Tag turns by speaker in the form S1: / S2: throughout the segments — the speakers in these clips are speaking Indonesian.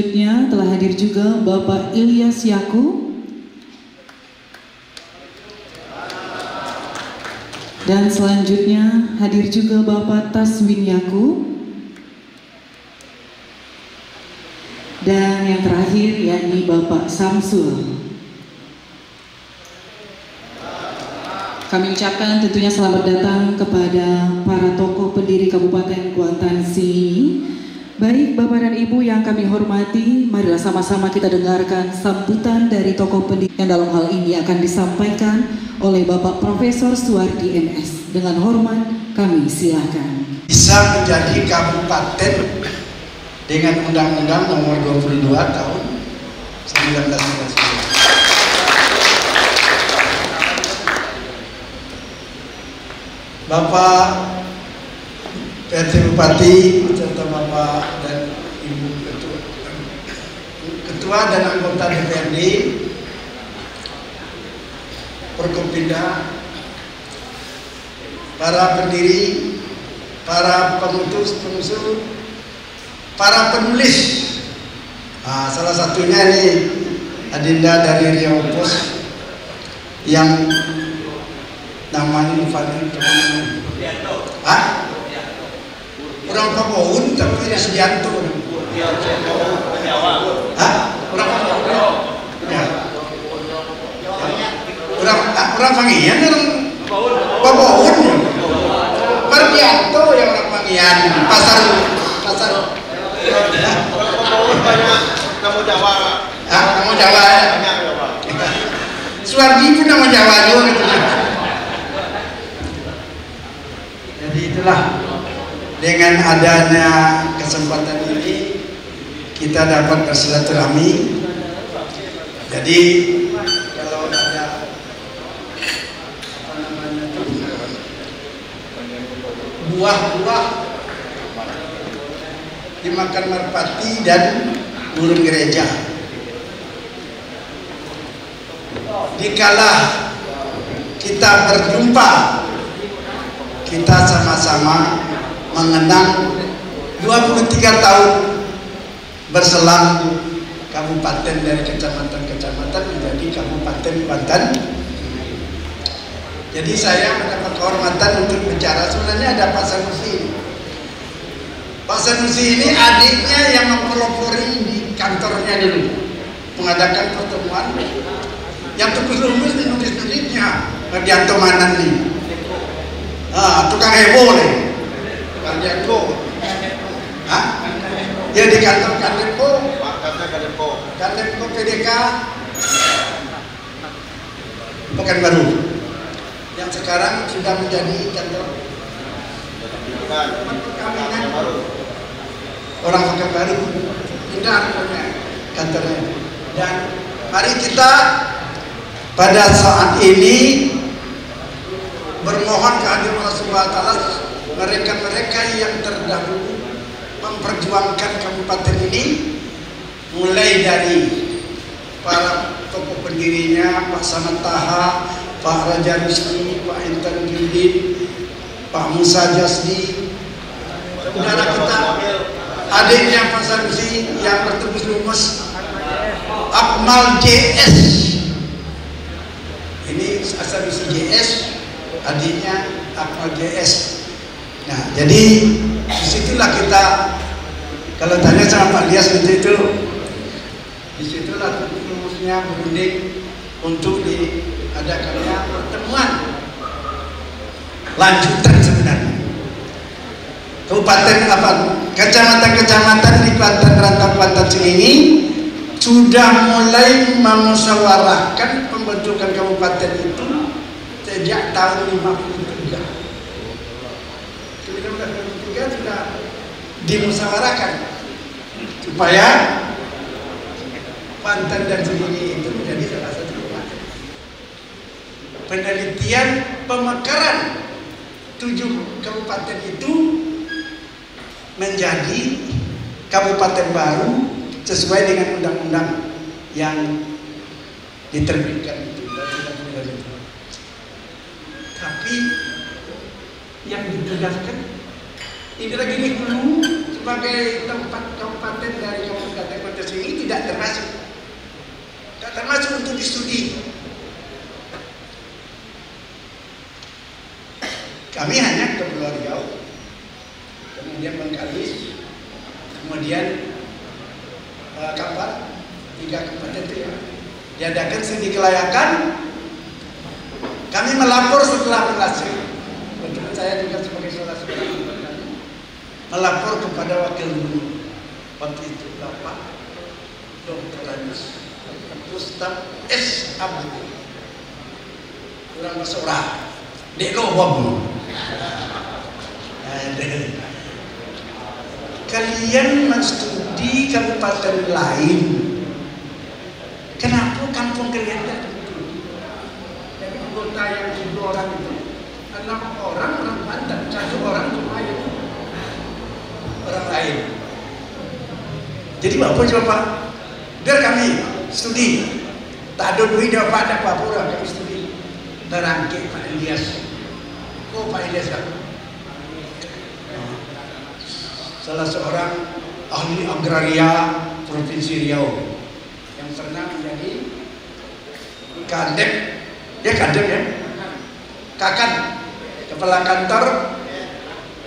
S1: selanjutnya telah hadir juga Bapak Ilyas Yaku. Dan selanjutnya hadir juga Bapak Taswin Yaku. Dan yang terakhir yakni Bapak Samsul. Kami ucapkan tentunya selamat datang kepada para tokoh pendiri Kabupaten Kuantan sini. Baik Bapak dan Ibu yang kami hormati, marilah sama-sama kita dengarkan sambutan dari tokoh pendiri yang dalam hal ini akan disampaikan oleh Bapak Profesor Suwardi MS. Dengan hormat kami silakan.
S2: Bisa menjadi kabupaten dengan Undang-Undang Nomor 22 Tahun 1999. Bapak PRT Bupati serta Bapak dan Ibu Ketua dan anggota DPRD, Forkopimda, para pendiri, para pengusul, para penulis. Nah, salah satunya ini Adinda dari Riau Pos yang namanya Fadil orang Papaun tapi Sugianto. Orang Papaun. Orang Pangian orang Papaun. Mardianto yang orang Pangian. Pasar.
S3: Orang Papaun banyak nama Jawa.
S2: Nama Jawa ya. Suwardi pun nama Jawa juga gitu. Jadi itulah, dengan adanya kesempatan ini kita dapat bersilaturahmi. Jadi kalau ada buah-buah dimakan merpati dan burung gereja, dikala kita berjumpa, kita sama-sama mengenang 23 tahun berselang kabupaten dari kecamatan-kecamatan menjadi Kabupaten Kuantan. Jadi saya mendapat kehormatan untuk bicara. Sebenarnya ada Pak Sanusi. Pak Sanusi ini adiknya yang mempelopori di kantornya dulu, mengadakan pertemuan. Yang tulis-tulis nulis-nulisnya Mardianto Manan nih. Tukang heboh nih, tukang Mardianto. Dia di kantor Kademko PDK Pekanbaru, yang sekarang sudah menjadi kantor perkawinan orang Pekanbaru, pindah kantornya. Dan mari kita pada saat ini bermohon kehadiran Allah Subhanahu wa taala, mereka-mereka yang terdahulu memperjuangkan kabupaten ini, mulai dari para tokoh pendirinya, Pak Samad Taha, Pak Raja Rizki, Pak Intan Judin, Pak Musa Jasdi, saudara kita, adiknya Pak Sanusi yang bertebus lumes, Akmal JS, ini Sanusi JS, adiknya Akmal JS. Nah, jadi disitulah kita, kalau tanya sama Pak Lias itu, disitulah rumusnya berunding untuk diadakannya pertemuan lanjutan sebenarnya. Kabupaten apa? Kecamatan-kecamatan di Kuantan Rantau Kuantan ini sudah mulai memusyawarahkan pembentukan kabupaten itu sejak tahun 53. 1953 sudah dimusyawarahkan supaya Kuantan dan Sigi itu menjadi salah satu kabupaten. Penelitian pemekaran 7 kabupaten itu menjadi kabupaten baru sesuai dengan undang-undang yang diterbitkan itu. Tapi yang ditegaskan ini lagi dulu sebagai tempat kabupaten dari Kabupaten Kuantan kapan 3 kabupaten itu ya diadakan studi kelayakan. Kami melapor setelah berhasil. Kebetulan saya juga sebagai salah seorang melapor kepada wakil gubernur waktu itu Bapak Dr. Anus Ustaz S. Abu kurang bersuara dek loh. Kalian menstudi kabupaten lain, kenapa kampung kalian tidak begitu? Jadi anggota yang 7 orang itu 6 orang Banten, 1 orang cuma orang lain. Jadi Bapak coba biar kami studi, tak ada duit dapat ada apa-apa kami studi. Terangkit Pak Ilyas. Oh Pak Ilyas aku salah seorang ahli agraria Provinsi Riau yang pernah menjadi kadep, dia kadep ya, kakan kepala kantor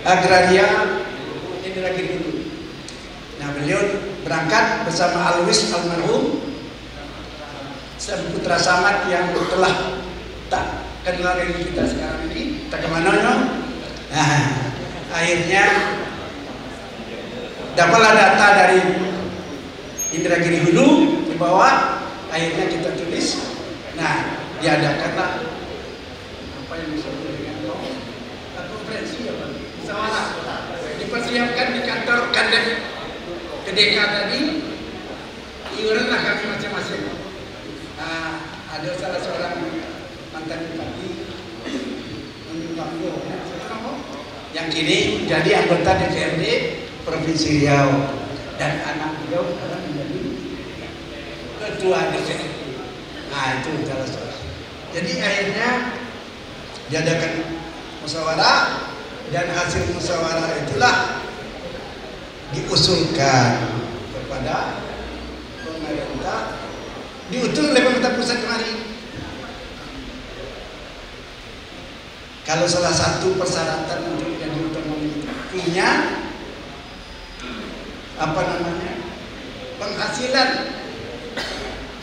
S2: agraria Indragiri dulu. Nah beliau berangkat bersama Alwis almarhum dan Putra Samad yang telah tak kenal dengan kita sekarang ini, tak kemana-mana. Nah akhirnya dapatlah data dari Indragiri Hulu di bawah, akhirnya kita tulis. Nah, diadakanlah apa yang disebut dengan konferensi apa? Musyawarah. Dipersiapkan di kantor Kadep Kedeka tadi, iuranlah kami masing-masing. Ada salah seorang mantan bupati yang kini jadi anggota DPRD Provinsi Riau dan anak beliau sekarang menjadi ketua DPRD. Nah itu salah satu. Jadi akhirnya diadakan musyawarah dan hasil musyawarah itulah diusulkan kepada pemerintah, diutul oleh pemerintah pusat kemarin. Kalau salah satu persyaratan untuk menjadi otonomi punya apa namanya penghasilan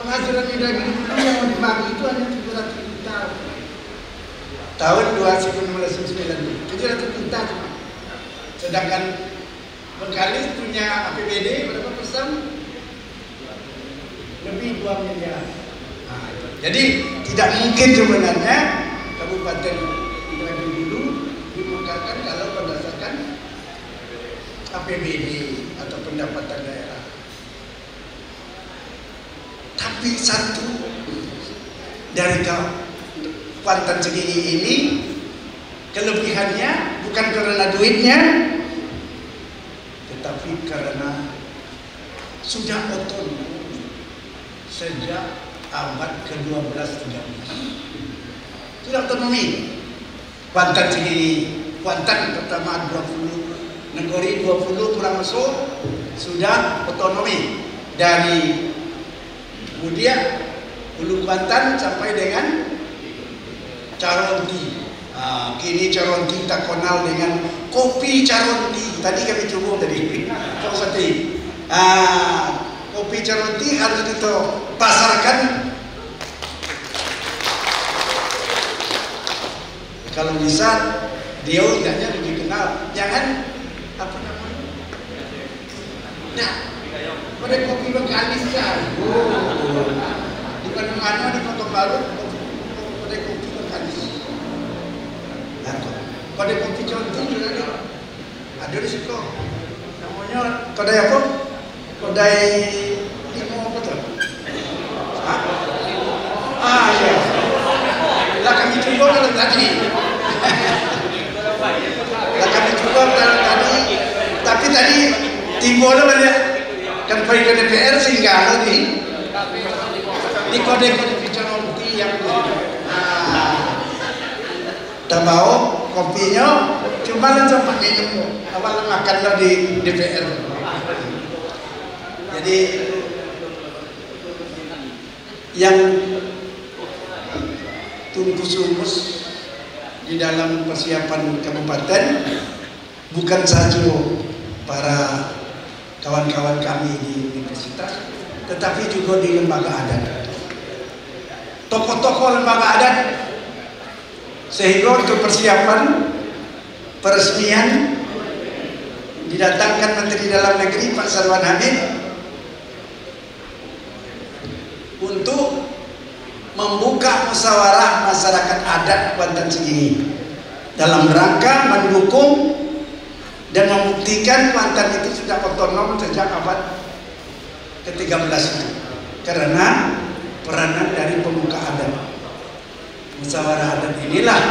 S2: Indragiri Hulu yang mau dibagi itu hanya 700 juta tahun 2019 700 juta cuma. Sedangkan Bengkalis punya APBD berapa persen? Lebih 2 miliar. Nah, jadi tidak mungkin sebenarnya Kabupaten Indragiri Hulu dimengkakan kalau berdasarkan APBD atau pendapatan daerah. Tapi satu dari Kuantan segini ini kelebihannya bukan karena duitnya, tetapi karena sudah otonom sejak abad ke-12-13. Sudah otonomi. Kuantan segini, Kuantan pertama 20, Negeri 20 kurang masuk sudah otonomi dari Mudia, Hulu Kuantan sampai dengan Caronti. Kini Caronti tak kenal dengan kopi Caronti. Tadi kami coba tadi. Kopi Caronti harus kita pasarkan. Kalau bisa dia hendaknya lebih kenal. Jangan apa namanya? Nah, pada kopi Bengkalis kan. Di mana-mana di Kota Baru pada kopi Bengkalis. Pada kopi Caronti juga ada di situ. Namanya kedai apa? Kedai Limo apa tuh? Iya. Lah kami coba dalam tadi. Tapi tadi timbul banyak kan pergi ke DPR sehingga di kode-kode Caronti yang tahu kopinya cuma sempat minum awal makanlah di DPR. Jadi yang tungkus-tungkus di dalam persiapan kabupaten bukan saja para kawan-kawan kami di universitas, tetapi juga di lembaga adat. Tokoh-tokoh lembaga adat, sehingga untuk persiapan peresmian didatangkan Menteri Dalam Negeri Pak Sarwan Hamid untuk membuka musyawarah masyarakat adat Kuantan Sengingi dalam rangka mendukung dan membuktikan Kuantan itu sudah otonom sejak abad ke-13 itu, karena peranan dari pemuka adat. Musyawarah adat inilah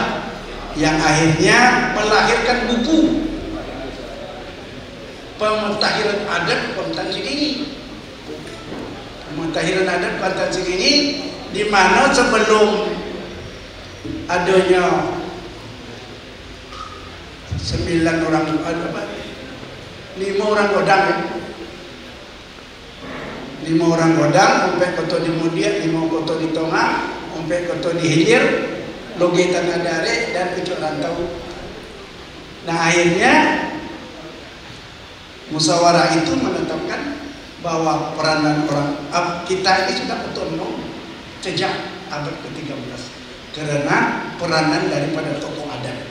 S2: yang akhirnya melahirkan buku Pemutahiran Adat Kuantan Sengingi. Pemutahiran Adat Kuantan Sengingi, di mana sebelum adanya 5 orang godang, 5 orang godang, sampai koto di Mudia, 5 koto di Tonga, sampai koto di Hilir, Loge Tanah Dare, dan Pucuk Rantau. Nah, akhirnya musyawarah itu menetapkan bahwa peranan orang kita ini sudah otonom sejak abad ke-13 karena peranan daripada tokoh adat.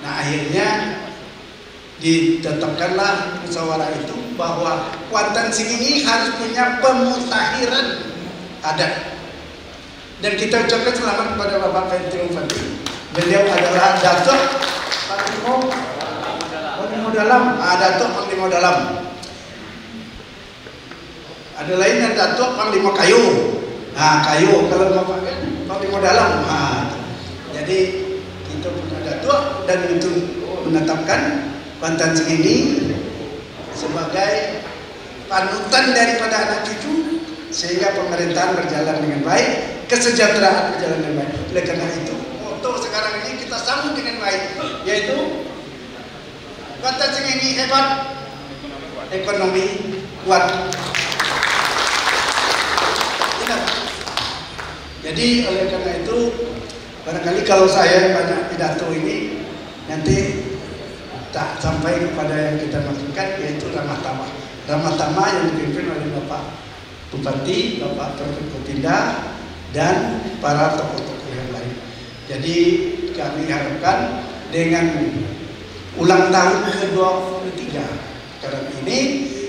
S2: Nah, akhirnya ditetapkanlah musyawarah itu bahwa Kuantan Sengingi harus punya pemutahiran adat. Dan kita ucapkan selamat kepada Bapak Pentrium Fadli. Beliau adalah Datuk Panglima Dalam, Datuk Panglima Dalam. Ada lain yang Datuk Panglima Kayu. Kayu kalau Bapak kan Panglima Dalam. Jadi kita punya Datuk, dan itu menetapkan Kuantan Sengingi sebagai panutan daripada anak cucu, sehingga pemerintahan berjalan dengan baik, kesejahteraan berjalan dengan baik. Oleh karena itu, moto sekarang ini kita sambut dengan baik, yaitu Kuantan Sengingi hebat, ekonomi kuat. Jadi oleh karena itu, barangkali kalau saya banyak pidato ini nanti tak sampai kepada yang kita maksudkan, yaitu ramah tamah. Ramah tamah yang dipimpin oleh Bapak Bupati, Bapak Pertut Kopinda, dan para tokoh-tokoh yang lain. Jadi kami harapkan dengan ulang tahun ke-23 sekarang ini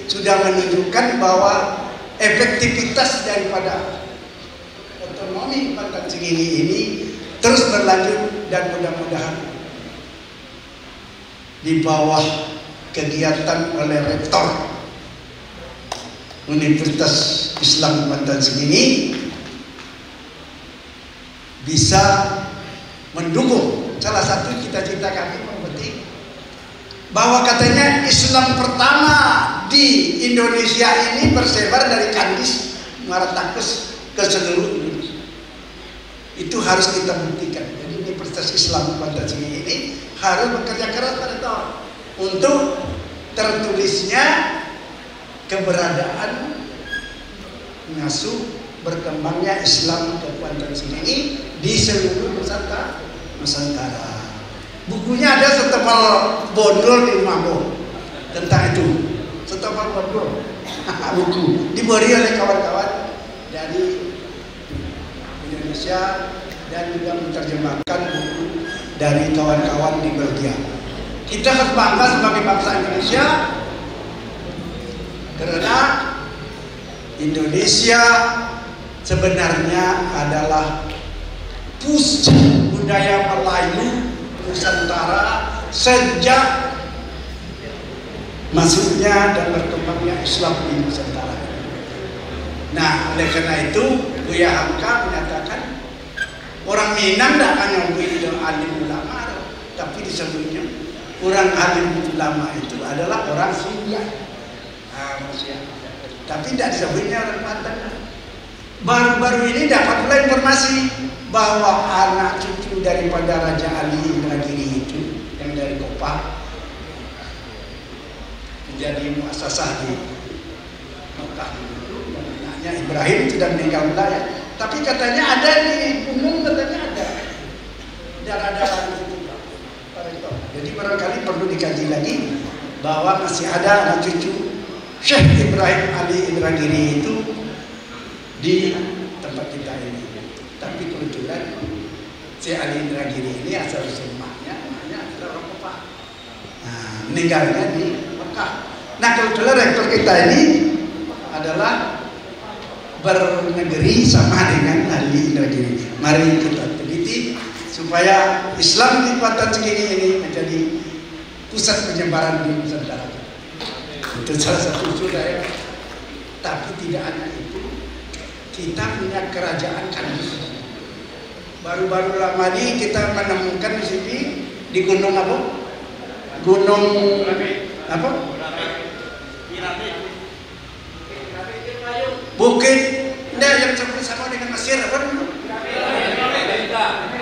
S2: sudah menunjukkan bahwa efektivitas daripada otonomi Kuantan Sengingi ini terus berlanjut, dan mudah-mudahan di bawah kegiatan oleh Rektor Universitas Islam Kuantan Sengingi bisa mendukung salah satu cita-cita kami memetik bahwa katanya Islam pertama di Indonesia ini bersebar dari Kandis Muaratakus ke seluruh Indonesia. Itu harus kita buktikan. Jadi Universitas Islam Kuantan Sengingi ini harus bekerja keras pada tahun untuk tertulisnya keberadaan mengasuh berkembangnya Islam ke Kuantan Sengingi di seluruh Nusantara. Bukunya ada setebal bondol di rumahmu tentang itu, setebal bondol buku diberi oleh kawan-kawan dari Indonesia dan juga menerjemahkan buku dari kawan-kawan di Belgia. Kita harus bangga sebagai bangsa Indonesia karena Indonesia sebenarnya adalah pusat budaya Melayu Nusantara sejak masuknya dan berkembangnya Islam di Nusantara. Nah, oleh karena itu Buya Hamka menyatakan orang Minang tidak hanya alim ulama, tapi disebutnya orang alim ulama itu adalah orang Sunda. Tapi tidak disebutnya orang Kuantan. Baru-baru ini dapat pula informasi bahwa anak cucu daripada Raja Ali Indragiri itu yang dari Kopah menjadi muasasah di Mekah itu, anaknya Ibrahim sudah meninggal ya. Tapi katanya ada di umum, katanya ada darah-darah itu. Jadi barangkali perlu dikaji lagi bahwa masih ada anak cucu Syekh Ibrahim Ali Indragiri itu di tempat kita ini. Tapi kebetulan Syekh Ali Indragiri ini asal rumahnya adalah orang Mekah. Nah, meninggalnya di Mekah. Nah, kebetulan rektor kita ini adalah bernegeri sama dengan Ali Indragiri. Mari kita teliti supaya Islam di Kuantan segini ini menjadi pusat penyebaran di Nusantara. Itu salah satu usul saya. Tapi tidak hanya itu, kita punya kerajaan kandis. Baru-baru lama ini kita menemukan di sini di gunung apa? Gunung apa? Bukit. Nah, yang sama dengan Mesir apa?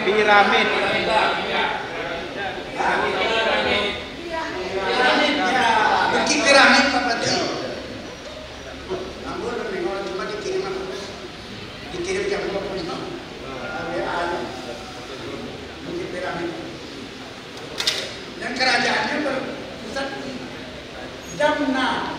S3: Piramid.
S2: Bukit piramid Pak Pati. Ambo lebih ngomong cuma dikirim apa? Dikirim jam 20 malam. Bukit piramid. Dan kerajaannya berpusat di Damna.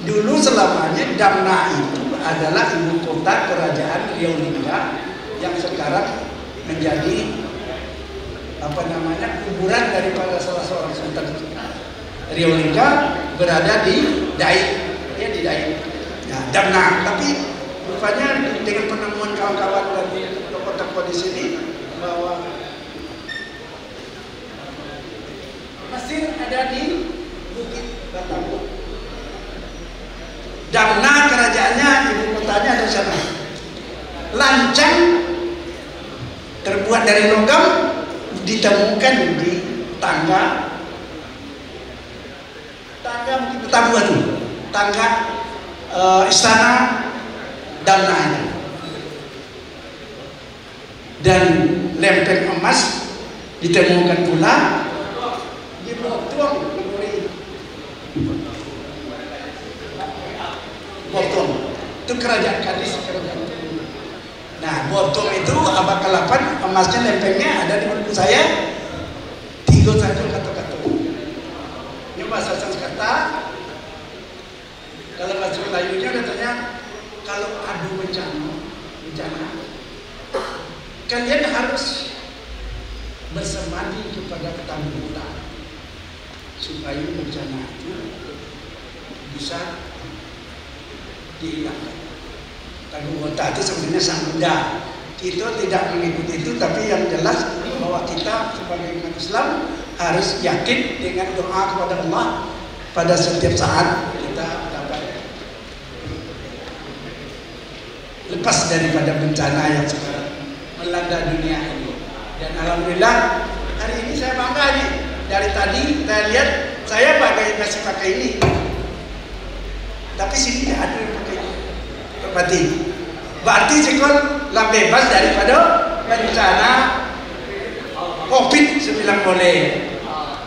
S2: Dulu selamanya Damna itu adalah ibu kota kerajaan Riau Lingga yang sekarang menjadi kuburan daripada salah seorang sultan Riau Lingga berada di Dai, ya di Dai. Nah, Damna, tapi rupanya dengan penemuan kawan-kawan dan tokoh-tokoh di sini bahwa Mesir ada di Bukit Batambu. Damna kerajaannya, ibu kotanya ada di sana. Lancang terbuat dari logam ditemukan di tangga istana Damna itu. Dan lempeng emas ditemukan pula di Botong. Botong itu kerajaan Kadis. Nah, Botong itu abad ke-8, emasnya lempengnya ada di buku saya 3 saja kata-kata. Ini bahasa Sanskerta. Kalau bahasa Melayunya katanya kalau adu bencana kalian harus bersemadi kepada Tangguh supaya bencana itu bisa dihilangkan. Tangguh Kota itu sebenarnya Sang Buddha. Kita tidak mengikuti itu, tapi yang jelas bahwa kita sebagai umat Islam harus yakin dengan doa kepada Allah pada setiap saat kita dapat lepas daripada bencana yang sekarang melanda dunia ini. Dan alhamdulillah hari ini saya bangga nih. Dari tadi saya lihat saya masih pakai ini. Tapi sini tidak ada yang pakai ini. Berarti sekolah lah bebas daripada bencana COVID-19 boleh.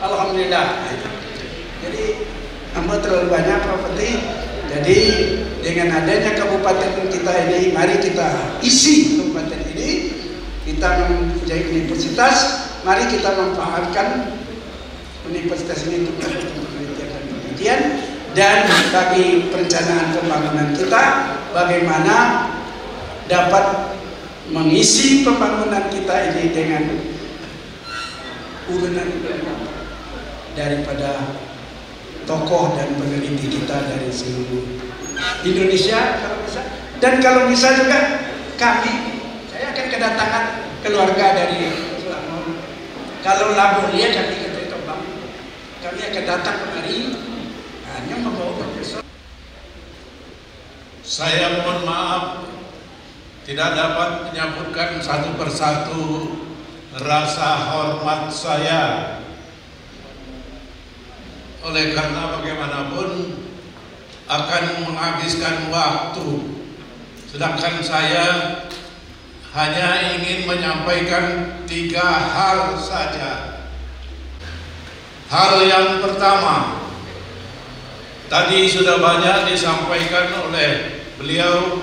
S2: Alhamdulillah. Jadi hamba terlalu banyak properti. Jadi dengan adanya kabupaten kita ini, mari kita isi kabupaten ini. Kita menjadi universitas. Mari kita manfaatkan universitas ini untuk penelitian dan penelitian. Dan bagi perencanaan pembangunan kita, bagaimana dapat mengisi pembangunan kita ini dengan urunan daripada tokoh dan peneliti kita dari seluruh Indonesia kalau bisa. Dan kalau bisa juga saya akan kedatangan keluarga dari Selangor. Kalau labornya kami akan datang kemari. Hanya membawa profesor.
S4: Saya mohon maaf tidak dapat menyebutkan satu persatu rasa hormat saya. Oleh karena bagaimanapun akan menghabiskan waktu. Sedangkan saya hanya ingin menyampaikan 3 hal saja. Hal yang pertama, tadi sudah banyak disampaikan oleh beliau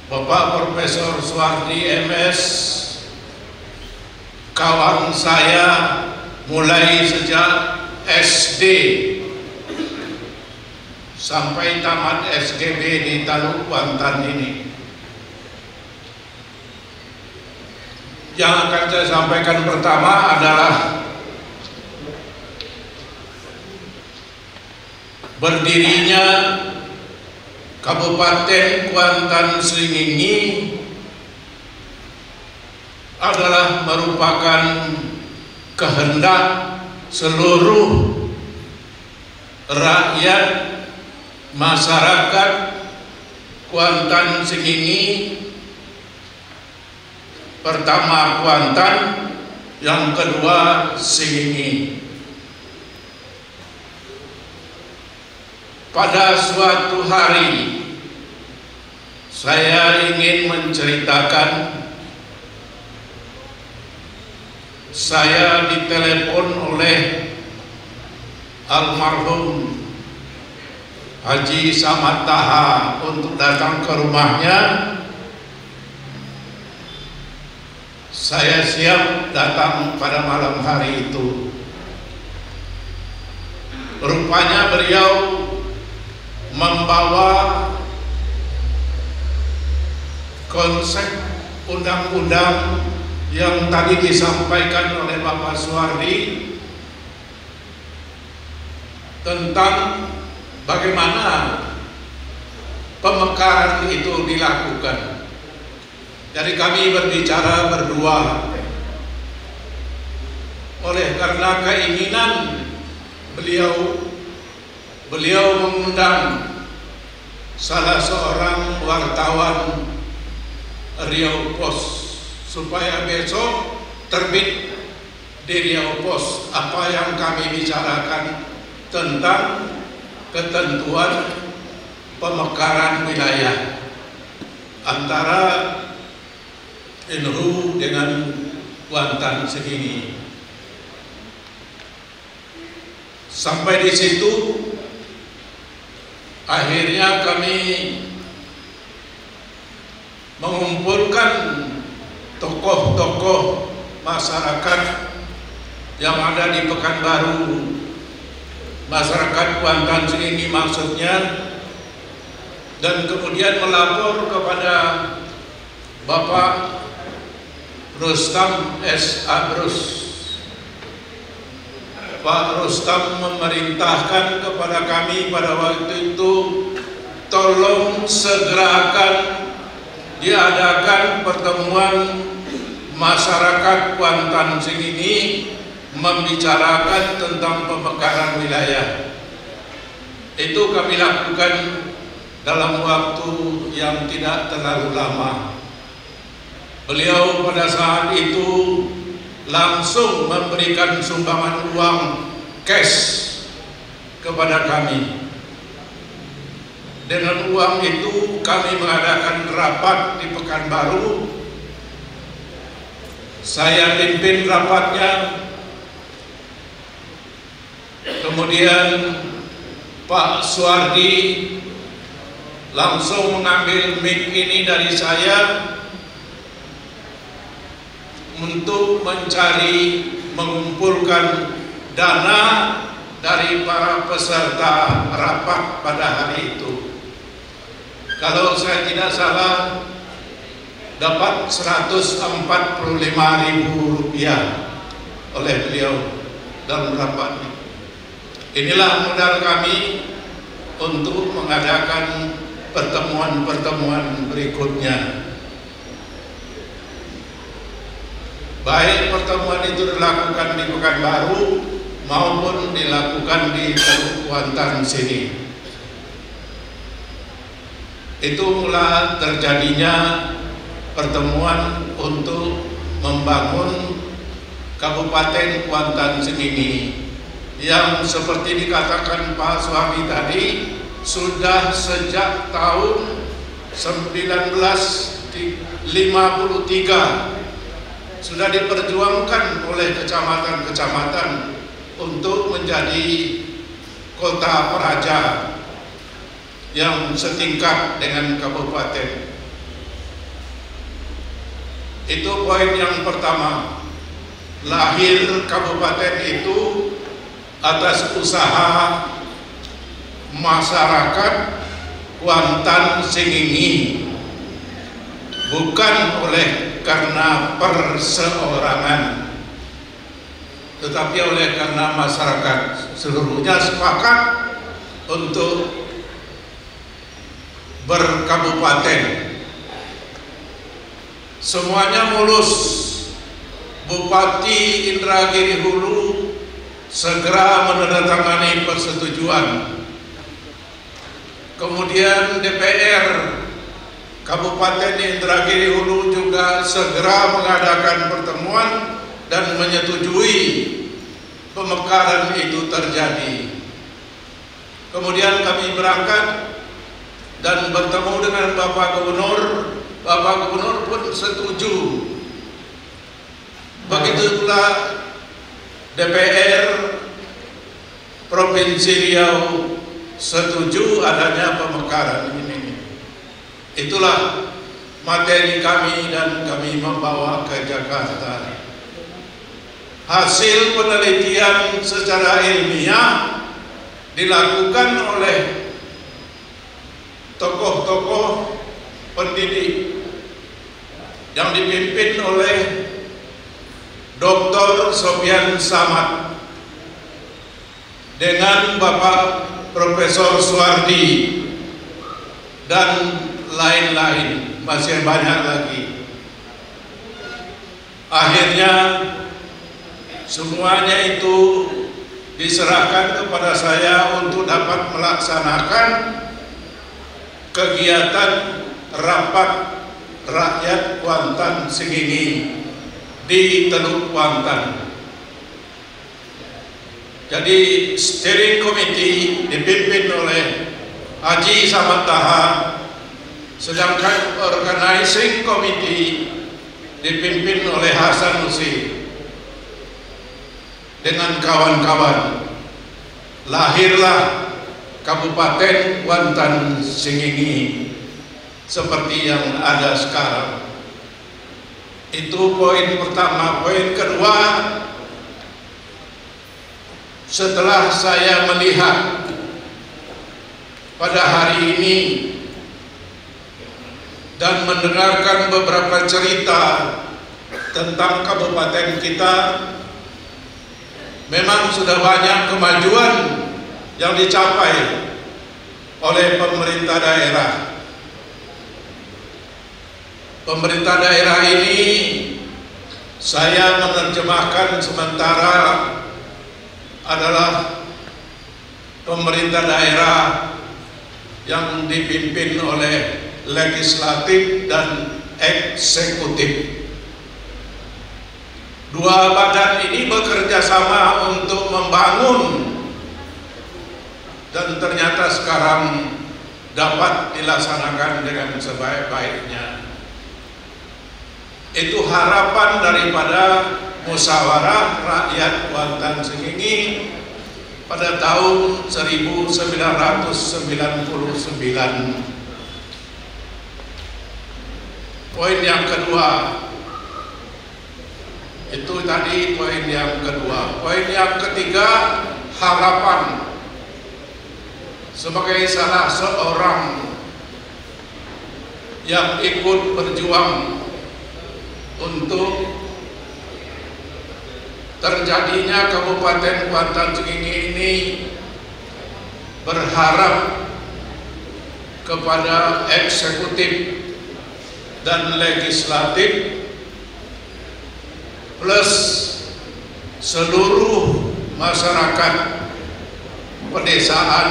S4: Bapak Profesor Suwardi MS, kawan saya mulai sejak SD sampai tamat SGB di Taluk Kuantan ini. Yang akan saya sampaikan pertama adalah berdirinya Kabupaten Kuantan Seringingi adalah merupakan kehendak seluruh rakyat masyarakat Kuantan Seringingi. Pertama Kuantan, yang kedua Seringi. Pada suatu hari saya ingin menceritakan, saya ditelepon oleh almarhum Haji Samad Taha untuk datang ke rumahnya. Saya siap datang pada malam hari itu. Rupanya beliau membawa konsep undang-undang yang tadi disampaikan oleh Bapak Suwardi tentang bagaimana pemekaran itu dilakukan. Jadi kami berbicara berdua. Oleh karena keinginan beliau mengundang salah seorang wartawan Riau Pos supaya besok terbit di Riau Pos apa yang kami bicarakan tentang ketentuan pemekaran wilayah antara NU dengan Kuantan Seringi. Sampai di situ akhirnya kami mengumpulkan tokoh-tokoh masyarakat yang ada di Pekanbaru, masyarakat Kuantan Seringi maksudnya, dan kemudian melapor kepada Bapak Rustam S. Abrus. Pak Rustam memerintahkan kepada kami pada waktu itu, tolong segerakan diadakan pertemuan masyarakat Kuantan Seringi membicarakan tentang pemekaran wilayah. Itu kami lakukan dalam waktu yang tidak terlalu lama. Beliau pada saat itu langsung memberikan sumbangan uang cash kepada kami. Dengan uang itu kami mengadakan rapat di Pekanbaru. Saya pimpin rapatnya. Kemudian Pak Suwardi langsung mengambil mic ini dari saya untuk mencari, mengumpulkan dana dari para peserta rapat pada hari itu. Kalau saya tidak salah dapat Rp145.000 oleh beliau dalam rapat ini. Inilah modal kami untuk mengadakan pertemuan-pertemuan berikutnya. Baik pertemuan itu dilakukan di Pekanbaru maupun dilakukan di Taluk Kuantan sini. Itu mula terjadinya pertemuan untuk membangun Kabupaten Kuantan Seringi yang seperti dikatakan Pak Suami tadi sudah sejak tahun 1953 sudah diperjuangkan oleh kecamatan-kecamatan untuk menjadi kota praja yang setingkat dengan kabupaten. Itu poin yang pertama. Lahir kabupaten itu atas usaha masyarakat Kuantan Singigi, bukan oleh karena perseorangan, tetapi oleh karena masyarakat seluruhnya sepakat untuk berkabupaten. Semuanya mulus. Bupati Indragiri Hulu segera menandatangani persetujuan. Kemudian DPR Kabupaten Indragiri Hulu juga segera mengadakan pertemuan dan menyetujui pemekaran itu terjadi. Kemudian kami berangkat dan bertemu dengan Bapak Gubernur. Bapak Gubernur pun setuju. Begitu pula DPR Provinsi Riau setuju adanya pemekaran ini. Itulah materi kami dan kami membawa ke Jakarta. Hasil penelitian secara ilmiah dilakukan oleh tokoh-tokoh pendidik yang dipimpin oleh Dr. Sofyan Samad dengan Bapak Profesor Suwardi dan lain-lain, masih banyak lagi. Akhirnya semuanya itu diserahkan kepada saya untuk dapat melaksanakan kegiatan rapat rakyat Kuantan Singigi di Teluk Kuantan. Jadi steering committee dipimpin oleh Haji Samad Taha, sedangkan organizing committee dipimpin oleh Hasan Nusir dengan kawan-kawan. Lahirlah Kabupaten Kuantan Singigi seperti yang ada sekarang. Itu poin pertama. Poin kedua, setelah saya melihat pada hari ini dan mendengarkan beberapa cerita tentang kabupaten kita, memang sudah banyak kemajuan yang dicapai oleh pemerintah daerah. Pemerintah daerah ini saya menerjemahkan sementara adalah pemerintah daerah yang dipimpin oleh legislatif dan eksekutif. Dua badan ini bekerja sama untuk membangun, dan ternyata sekarang dapat dilaksanakan dengan sebaik-baiknya. Itu harapan daripada musyawarah rakyat Kuantan Singigi pada tahun 1999. Poin yang kedua, itu tadi poin yang kedua. Poin yang ketiga, harapan sebagai salah seorang yang ikut berjuang untuk terjadinya Kabupaten Kuantan Singigi ini, berharap kepada eksekutif dan legislatif plus seluruh masyarakat pedesaan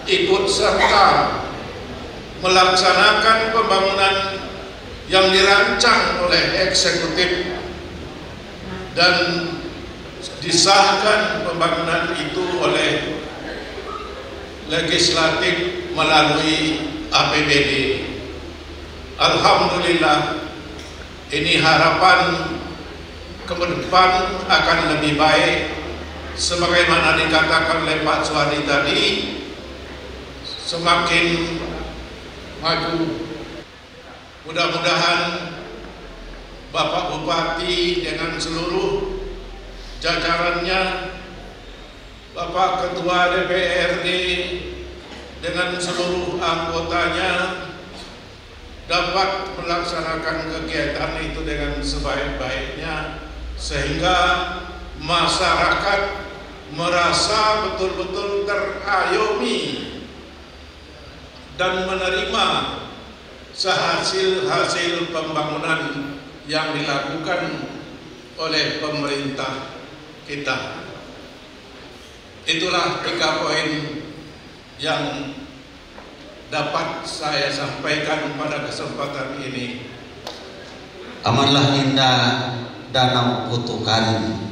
S4: ikut serta melaksanakan pembangunan yang dirancang oleh eksekutif dan disahkan pembangunan itu oleh legislatif melalui APBD. Alhamdulillah, ini harapan ke depan akan lebih baik, sebagaimana dikatakan oleh Pak Suwardi tadi, semakin maju. Mudah-mudahan Bapak Bupati dengan seluruh jajarannya Bapak Ketua DPRD dengan seluruh anggotanya dapat melaksanakan kegiatan itu dengan sebaik-baiknya, sehingga masyarakat merasa betul-betul terayomi dan menerima hasil pembangunan yang dilakukan oleh pemerintah kita. Itulah 3 poin yang dapat saya sampaikan pada kesempatan ini.
S5: Amanlah indah danau kutukan,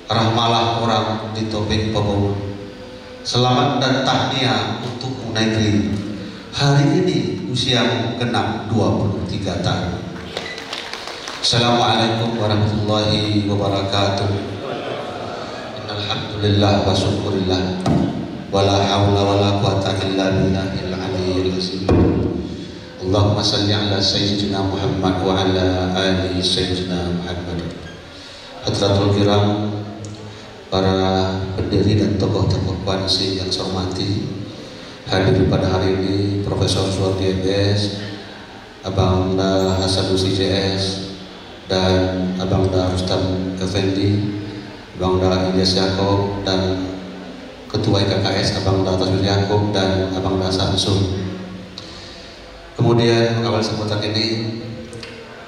S5: rahmalah orang di topeng pebau. Selamat dan tahniah untuk negeri. Hari ini usiamu genap 23 tahun. Assalamualaikum warahmatullahi wabarakatuh. Alhamdulillah wa syukurillah, wala hawla wala quwata illa billahil aliyyil azim. Allahumma salli ala sayyidina Muhammad wa ala ali sayyidina Muhammad. Hadratul kiram, para pendiri dan tokoh-tokoh koalisi yang saya hormati, hadir pada hari ini Profesor Suwardi MS, Abang Hasan Nusi JS, dan Abang Rustam Effendi, Abang Ilyas Yaakob, dan Ketua IKKS Abang Tasbih Yaakob, dan Abang Samsul. Kemudian awal sambutan ini,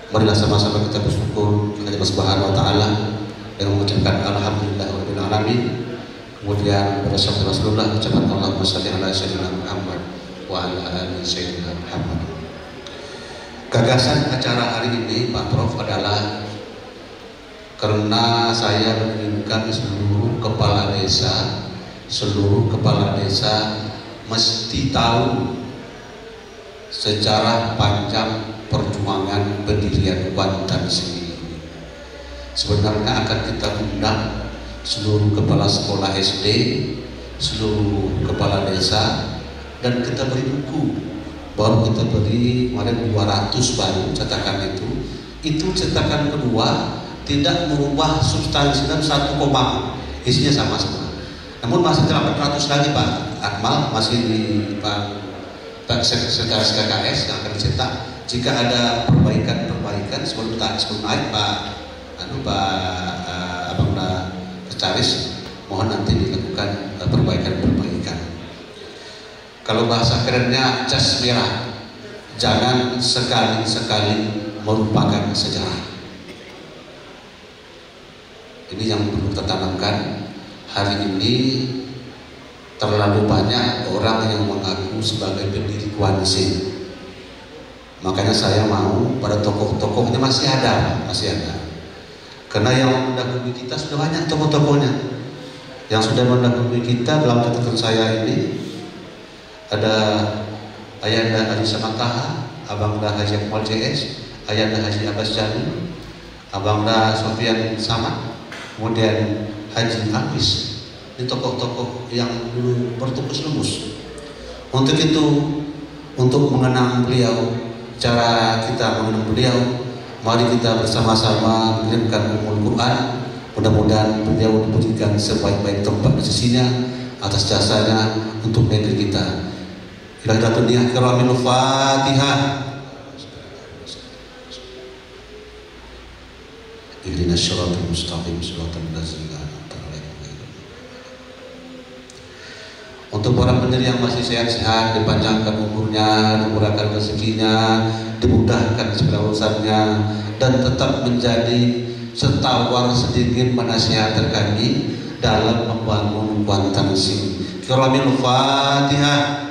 S5: marilah sama-sama kita bersyukur kepada Allah Subhanahu wa taala dengan mengucapkan alhamdulillahirabbil alamin. Kemudian bersama Rasulullah ucapan Allahumma shalli ala sayyidina Muhammad wa ala ali sayyidina Muhammad. Gagasan acara hari ini Pak Prof adalah karena saya menginginkan seluruh kepala desa mesti tahu sejarah panjang perjuangan pendirian Kuantan ini. Sebenarnya akan kita undang seluruh kepala sekolah SD, seluruh kepala desa, dan kita beri buku. Baru kita beri kemarin 200 baru cetakan itu cetakan kedua tidak merubah substansi dan 1 koma, isinya sama semua. Namun masih 800 lagi Pak Akmal, masih di Pak Sekretaris KKS yang akan dicetak. Jika ada perbaikan sebelum naik Abang Sekretaris, mohon nanti dilakukan perbaikan. Kalau bahasa kerennya cas merah, jangan sekali-sekali melupakan sejarah. Ini yang perlu kita tanamkan. Hari ini terlalu banyak orang yang mengaku sebagai pendiri koalisi. Makanya saya mau pada tokoh-tokohnya masih ada. Karena yang mendahului kita sudah banyak tokoh-tokohnya. Yang sudah mendahului kita dalam catatan saya ini ada Ayanda Haji Samataha, Abangda Haji Akmal JS, Ayanda Haji Abbas Jani, Abangda Sofian Samad, kemudian Haji Hafiz. Ini tokoh-tokoh yang dulu bertukus lumus. Untuk itu, untuk mengenang beliau, cara kita mengenang beliau, mari kita bersama-sama mengirimkan Ummul Quran. Mudah-mudahan beliau diberikan sebaik-baik tempat di sisinya atas jasanya untuk negeri kita. Ilahiratun niyah karamil Fatihah. Ihdinas siratal mustaqim siratal ladzina an'amta 'alaihim. Untuk para pendiri yang masih sehat-sehat, dipanjangkan umurnya, dimurahkan rezekinya, dimudahkan segala urusannya, dan tetap menjadi setawar sedikit menasihatkan kami dalam membangun Kuantan sini. Karamil Fatihah.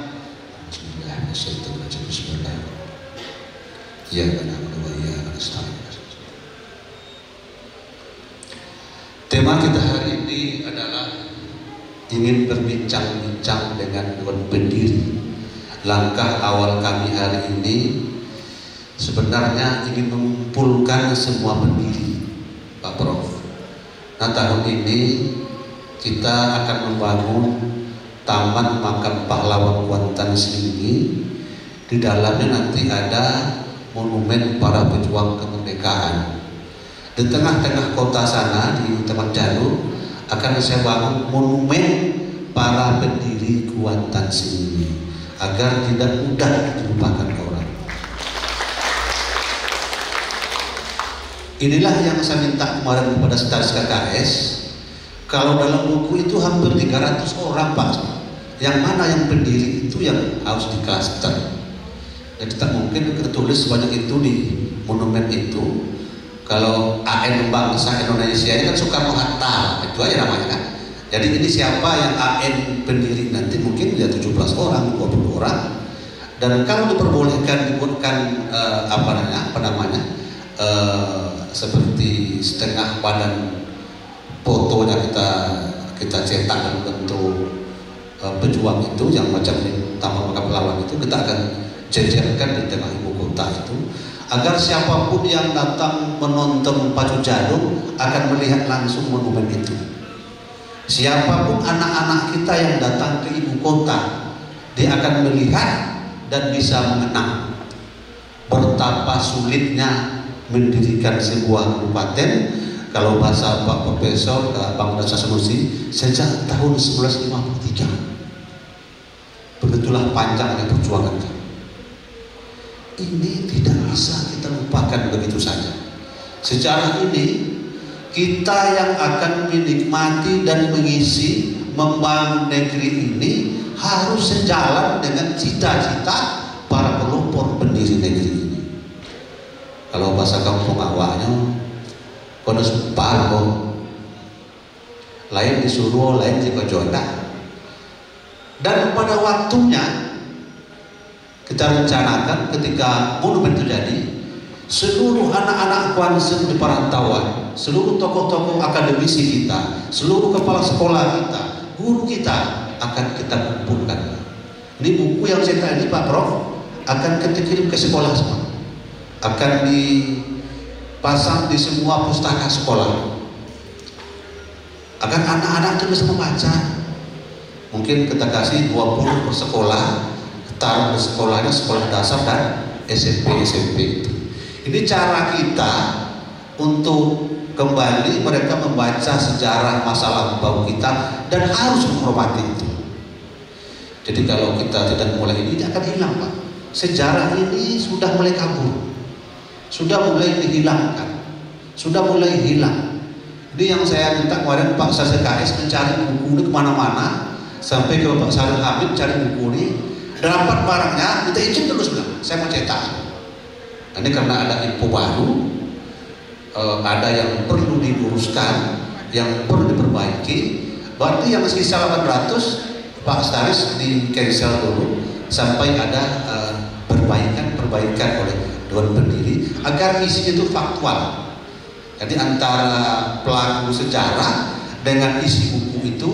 S5: Bismillah. Ya tema kita hari ini adalah ingin berbincang-bincang dengan pendiri. Langkah awal kami hari ini sebenarnya ingin mengumpulkan semua pendiri, Pak Prof. Nah, tahun ini kita akan membangun Taman Makam Pahlawan Kuantan ini. Di dalamnya nanti ada monumen para pejuang kemerdekaan. Di tengah-tengah kota sana di Taman Jalu akan saya bangun monumen para pendiri Kuantan ini agar tidak mudah dilupakan orang. Inilah yang saya minta kemarin kepada Staris KKS. Kalau dalam buku itu hampir 300 orang Pak, yang mana yang pendiri itu yang harus diklaster. Jadi tak mungkin kita tulis sebanyak itu di monumen itu. Kalau AN bangsa Indonesia ini kan Soekarno-Hatta, itu aja namanya kan. Jadi ini siapa yang AN pendiri nanti mungkin ya 17 orang, 20 orang. Dan kalau diperbolehkan dibuatkan seperti setengah badan fotonya kita cetak dalam bentuk pejuang itu yang macam ini, Taman Makam Pahlawan itu kita akan jejerkan di tengah ibu kota itu, agar siapapun yang datang menonton Pacu Jarum akan melihat langsung monumen itu. Siapapun anak-anak kita yang datang ke ibu kota, dia akan melihat dan bisa mengenang betapa sulitnya mendirikan sebuah kabupaten. Kalau bahasa Pak Profesor Bang Dasa Sanusi, sejak tahun 1953. Begitulah panjangnya perjuangan kami. Ini tidak bisa kita lupakan begitu saja. Sejarah ini kita yang akan menikmati dan mengisi membangun negeri ini harus sejalan dengan cita-cita para pelopor pendiri negeri ini. Kalau bahasa kampung awaknya, kono sepalo, lain disuruh, lain juga jodoh. Dan pada waktunya kita rencanakan ketika monumen itu jadi, seluruh anak-anak Kuantan di perantauan, seluruh tokoh-tokoh akademisi kita, seluruh kepala sekolah kita, guru kita akan kita kumpulkan. Ini buku yang saya tadi Pak Prof akan kita kirim ke sekolah semua, akan dipasang di semua pustaka sekolah, agar anak-anak itu bisa membaca. Mungkin kita kasih 20 per sekolah, taruh di sekolahnya, sekolah dasar dan SMP itu. Ini cara kita untuk kembali mereka membaca sejarah masa lampau kita dan harus menghormati itu. Jadi kalau kita tidak mulai ini akan hilang Pak. Sejarah ini sudah mulai kabur, sudah mulai dihilangkan, sudah mulai hilang. Ini yang saya minta kemarin Pak Staris KKS mencari buku ini kemana-mana, sampai ke Pak Salim Hamid cari buku ini, dapat barangnya, kita izin terus bilang, saya mau cetak. Ini karena ada info baru, ada yang perlu diluruskan, yang perlu diperbaiki. Berarti yang sisa 800 Pak Staris di cancel dulu sampai ada perbaikan oleh Dewan Pendiri agar isinya itu faktual. Jadi antara pelaku sejarah dengan isi buku itu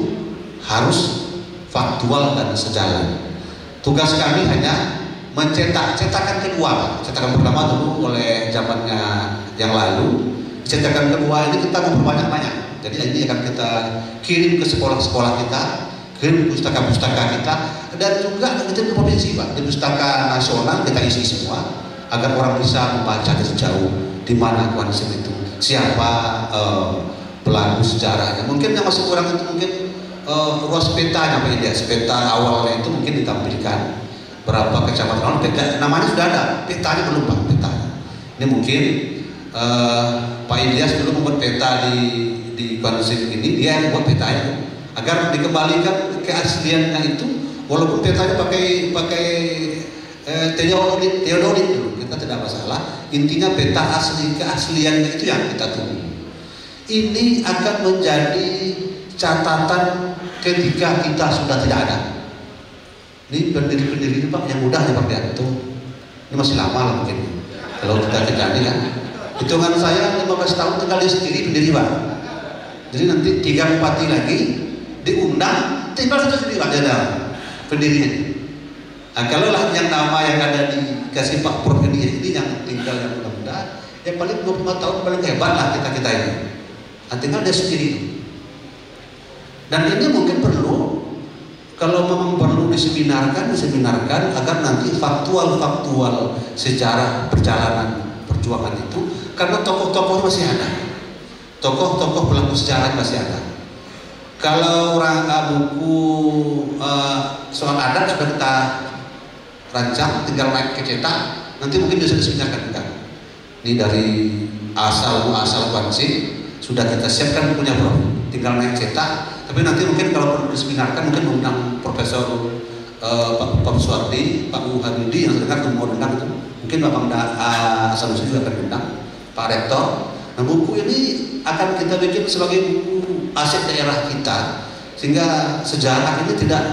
S5: harus faktual dan sejalan. Tugas kami hanya cetakan kedua. Cetakan pertama dulu oleh zamannya yang lalu. Cetakan kedua ini kita memperbanyak-banyak. Jadi ini akan kita kirim ke sekolah-sekolah kita, kirim pustaka-pustaka kita, dan juga kita ke provinsi Pak. Di pustaka nasional kita isi semua agar orang bisa membaca dari jauh di mana Kuantan itu, siapa pelaku sejarahnya. Mungkin yang masih kurang itu mungkin ruas petanya Pak Ilyas, peta awalnya itu mungkin ditampilkan berapa kecamatan, peta namanya sudah ada, petanya belum Pak, petanya. Ini mungkin Pak Ilyas dulu membuat peta di Kuantan ini, dia yang buat petanya agar dikembalikan keasliannya itu, walaupun petanya pakai teodolit dulu, kita tidak masalah. Intinya peta asli keasliannya itu yang kita tunggu. Ini akan menjadi catatan ketika kita sudah tidak ada. Ini pendiri-pendiri ini Pak yang mudah ya Pak Bianto. Ini masih lama lah mungkin. Kalau kita tidak ada kan. Hitungan saya 15 tahun tinggal di sendiri pendiri Pak. Jadi nanti 3 bupati lagi diundang, tinggal satu sendiri Pak ada pendirinya. Nah kalau lah yang nama yang ada dikasih Pak Prof ini yang tinggal yang mudah-mudah, yang paling 25 tahun paling hebat lah kita ini. Nah, tinggal dia sendiri. Dan ini mungkin perlu, kalau memang perlu diseminarkan agar nanti faktual sejarah perjalanan perjuangan itu, karena tokoh-tokoh masih ada, tokoh-tokoh pelaku sejarah masih ada. Kalau buku soal adat sudah kita rancang, tinggal naik ke cetak, nanti mungkin bisa diseminarkan juga. Ini dari asal kuansi sudah kita siapkan bukunya bro, tinggal naik cetak. Tapi nanti mungkin kalau perlu diseminarkan mungkin undang Profesor Pak Suwardi, Pak Muhamidi yang sedang mau undang itu, mungkin Bapak Sanusi juga akan undang, Pak Rektor. Nah buku ini akan kita bikin sebagai buku aset daerah kita, sehingga sejarah ini tidak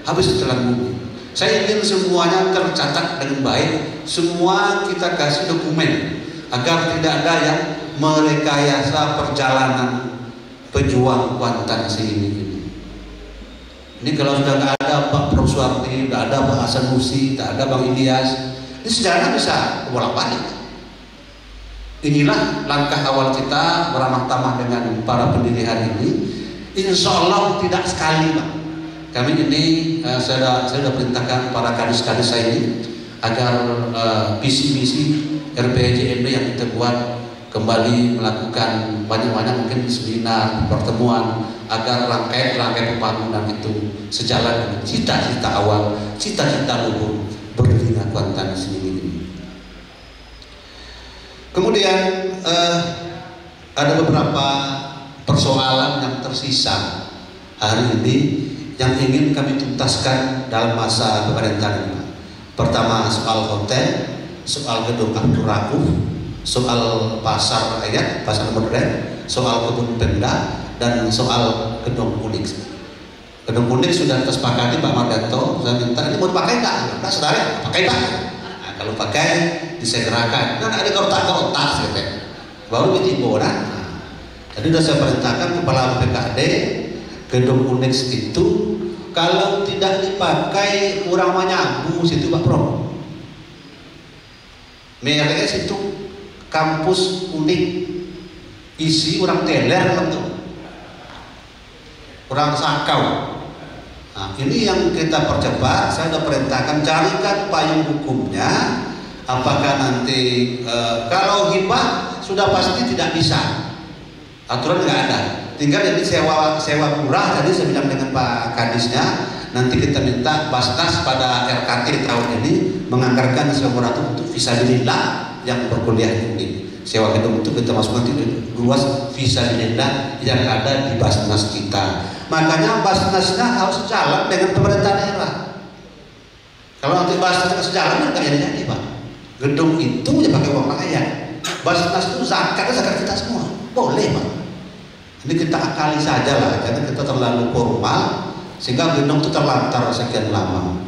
S5: habis ditelan bumi. Saya ingin semuanya tercatat dengan baik, semua kita kasih dokumen agar tidak ada yang merekayasa perjalanan pejuang Kuantan ini. Ini kalau sudah nggak ada Pak Prof Suwardi, nggak ada Pak Sanusi, nggak ada Bang Ilyas, ini sejarah bisa bolak-balik. Inilah langkah awal kita beramah tamah dengan para pendiri hari ini. Insya Allah tidak sekali Pak. Kami ini saya sudah perintahkan para kadis-kadis saya ini agar visi-misi RPJMD yang kita buat kembali melakukan banyak-banyak mungkin seminar, pertemuan agar rangkaian pembangunan itu sejalan dengan cita-cita awal, cita-cita luhur berdirinya Kuantan sendiri ini. Kemudian ada beberapa persoalan yang tersisa hari ini yang ingin kami tuntaskan dalam masa pemerintahan ini. Pertama soal hotel, soal gedung Abdul Rauf, soal pasar rakyat, pasar modern, soal kebun Pemda, dan soal gedung Unix. Gedung Unix sudah tersepakati Pak Mardanto, saya minta ini mau dipakai nggak? Nggak saudara, pakai Pak. Nah, kalau pakai disegerakan, kan ada kotak-kotak gitu. Baru ditimbul kan. Jadi sudah saya perintahkan kepala BPKD gedung Unix itu kalau tidak dipakai kurang menyabu situ Pak Pro. Mereka situ kampus unik isi orang teler tentu orang sakau. Nah, ini yang kita percepat. Saya sudah perintahkan carikan payung hukumnya. Apakah nanti kalau hibah sudah pasti tidak bisa, aturan nggak ada. Tinggal jadi sewa murah. Tadi saya bilang dengan Pak Kadisnya, nanti kita minta Basnas pada RKT tahun ini menganggarkan sewa murah untuk fisabilillah yang berkuliah ini. Sewa gedung itu kita masukkan luas fisabilillah yang ada di Basnas kita. Makanya Basnasnya harus jalan dengan pemerintah daerah. Kalau nanti Basnasnya sejalan nggak jadi Pak. Gedung itu ya pakai uang rakyat. Basnas itu zakat kita semua, boleh Pak. Ini kita akali saja lah, karena kita terlalu formal sehingga gedung itu terlantar sekian lama.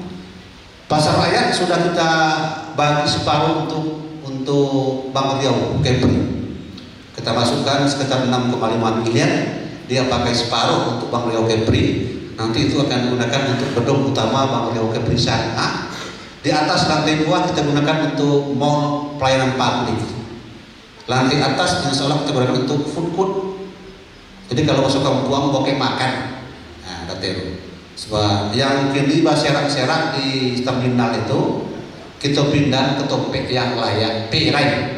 S5: Pasar rakyat sudah kita bagi separuh untuk Bang Riau Kepri. Kita masukkan sekitar 6,5 miliar. Dia pakai separuh untuk Bang Riau Kepri. Nanti itu akan digunakan untuk gedung utama Bang Riau Kepri sana. Di atas lantai 2 kita gunakan untuk mall pelayanan publik. Lantai atas insya Allah kita gunakan untuk food court. Jadi kalau masuk kampung buang bokeh makan. Nah, detail. Sebab yang kini serak-serak di terminal itu kita pindah ke topik yang layak perai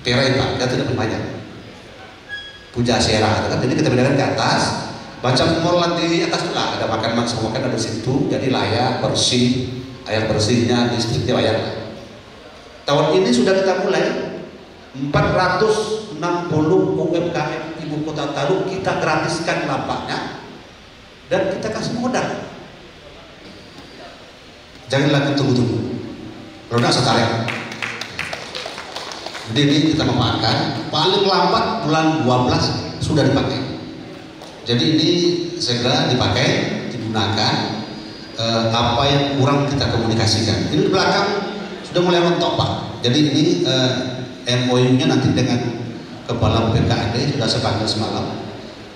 S5: Pak, kita tidak berbanyak. Puja Sera, kan? Jadi kita pindahkan ke atas. Macam mall lantai atas itu lah, ada makan ada situ, jadi layak, bersih, air bersihnya, listriknya layak. Tahun ini sudah kita mulai 460 UMKM ibu kota Taluk kita gratiskan lampaknya dan kita kasih modal. Jangan lagi tunggu-tunggu. Kalau tidak setarik. Jadi ini kita memakan paling lambat bulan 12 sudah dipakai. Jadi ini segera dipakai, digunakan. Apa yang kurang kita komunikasikan. Ini di belakang sudah mulai mentok Pak. Jadi ini MOU-nya nanti dengan kepala BPKD sudah saya panggil semalam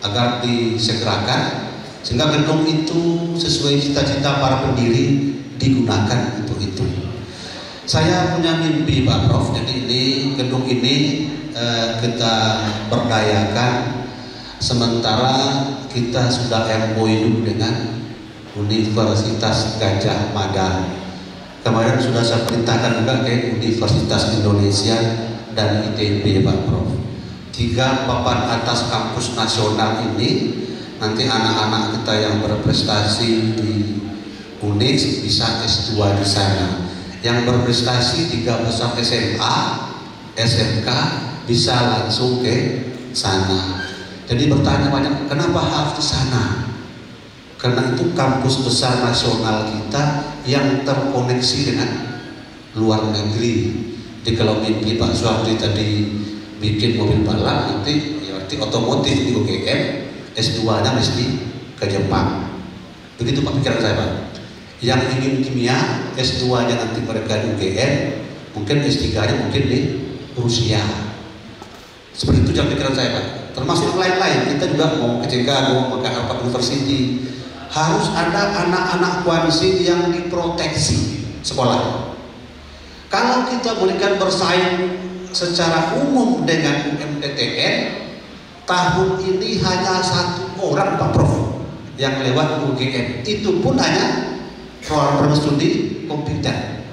S5: agar disegerakan sehingga gedung itu sesuai cita-cita para pendiri digunakan untuk itu. Saya punya mimpi Pak Prof. Jadi ini gedung ini kita berdayakan sementara kita sudah MOU dengan Universitas Gajah Mada. Kemarin sudah saya perintahkan juga ke Universitas Indonesia dan ITB Pak Prof. 3 papan atas kampus nasional ini nanti anak-anak kita yang berprestasi di UNIX bisa S2 di sana, yang berprestasi 3 besar SMA, SMK bisa langsung ke sana. Jadi bertanya banyak, kenapa harus di sana? Karena itu kampus besar nasional kita yang terkoneksi dengan luar negeri. Jadi kalau mimpi Pak Suhardi tadi bikin mobil balap, nanti ya berarti otomotif di UGM, S2-nya mesti ke Jepang. Begitu Pak pikiran saya Pak. Yang ingin kimia, S2-nya nanti mereka di UGM, mungkin S3-nya mungkin di Rusia. Seperti itu yang pikiran saya Pak. Termasuk yang lain-lain, kita juga mau ke Chicago, mau ke Harvard University. Harus ada anak-anak Kwansin yang diproteksi sekolah. Kalau kita berikan bersaing secara umum dengan UMTTN, tahun ini hanya 1 orang Pak Prof yang lewat UGM. Itu pun hanya program studi komputer.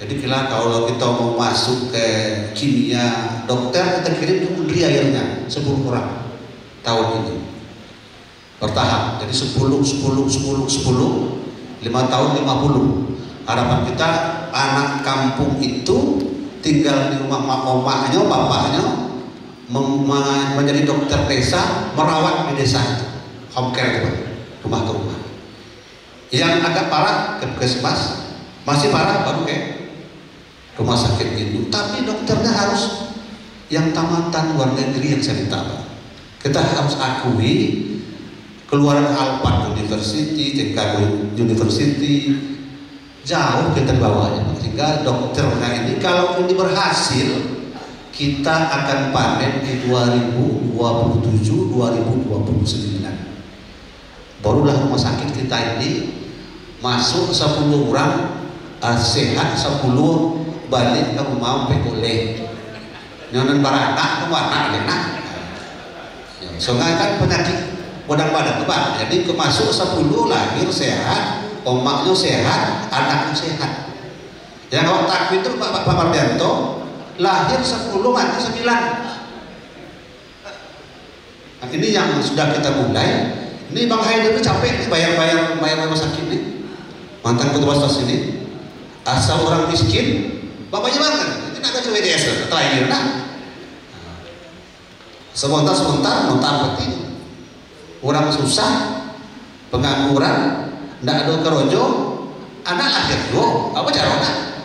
S5: Jadi kalau kita mau masuk ke kimia dokter, kita kirim ke Undri akhirnya 10 orang tahun ini bertahap. Jadi 10, 5 tahun 50. Harapan kita anak kampung itu tinggal di rumah omahnya, bapaknya menjadi dokter desa, merawat di desa itu, home care, rumah ke rumah. Yang agak parah ke puskesmas, masih parah baru ke rumah sakit induk. Tapi dokternya harus yang tamatan luar negeri yang saya minta. Kita harus akui keluaran Alphard University, Chicago University jauh kita bawahnya, sehingga dokternya ini kalau ini berhasil, kita akan panen di 2027-2029. Barulah rumah sakit kita ini masuk 10 orang sehat, 10 balik ke rumah boleh. Nyonan barata kemana enak. Soalnya kan penyakit badan Pak. Jadi kemasuk 10 lahir sehat, omaknya sehat, anaknya sehat. Yang awak takut itu Pak Mardianto lahir 10 mati 9. Nah, ini yang sudah kita mulai. Ini Bang Haider itu capek nih bayar rumah sakit nih. Mantan ketua stos ini asal orang miskin bapaknya banget. Ini nak ke WDS terakhir nak. Sebentar nonton peti. Orang susah, pengangguran, ndak ada kerojo, anak lahir lo, apa caranya?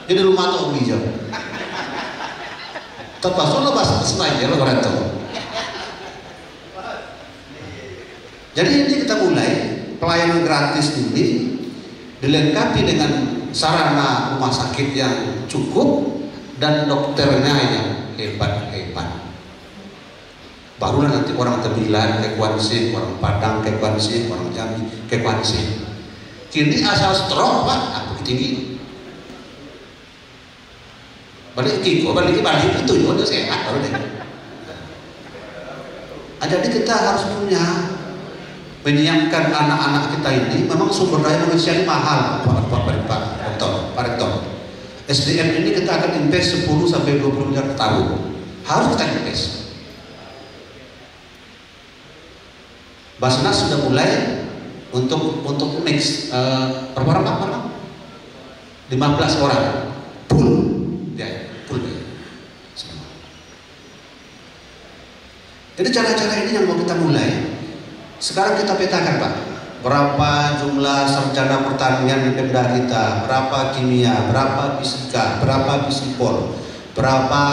S5: Jadi rumah tuh hijau. Terpaksa lo bahasa Senayan lo orang tuh. Jadi ini kita mulai pelayanan gratis ini dilengkapi dengan sarana rumah sakit yang cukup dan dokternya yang hebat-hebat. Barulah nanti orang Tembilan ke Kwansin, orang Padang ke Kwansin, orang Jambi ke Kwansin. Kini asal stroke Pak, aku tinggi. Balik itu udah sehat baru deh. Jadi kita harus punya menyiapkan anak-anak kita ini. Memang sumber daya manusia ini mahal Pak Rektor. SDM ini kita akan invest 10 sampai 20 miliar per tahun. Harus kita invest. Basnas sudah mulai untuk next berapa orang? 15 orang full ya, full. Jadi cara-cara ini yang mau kita mulai. Sekarang kita petakan Pak, berapa jumlah sarjana pertanian di Pemda kita, berapa kimia, berapa fisika, berapa fisikol, berapa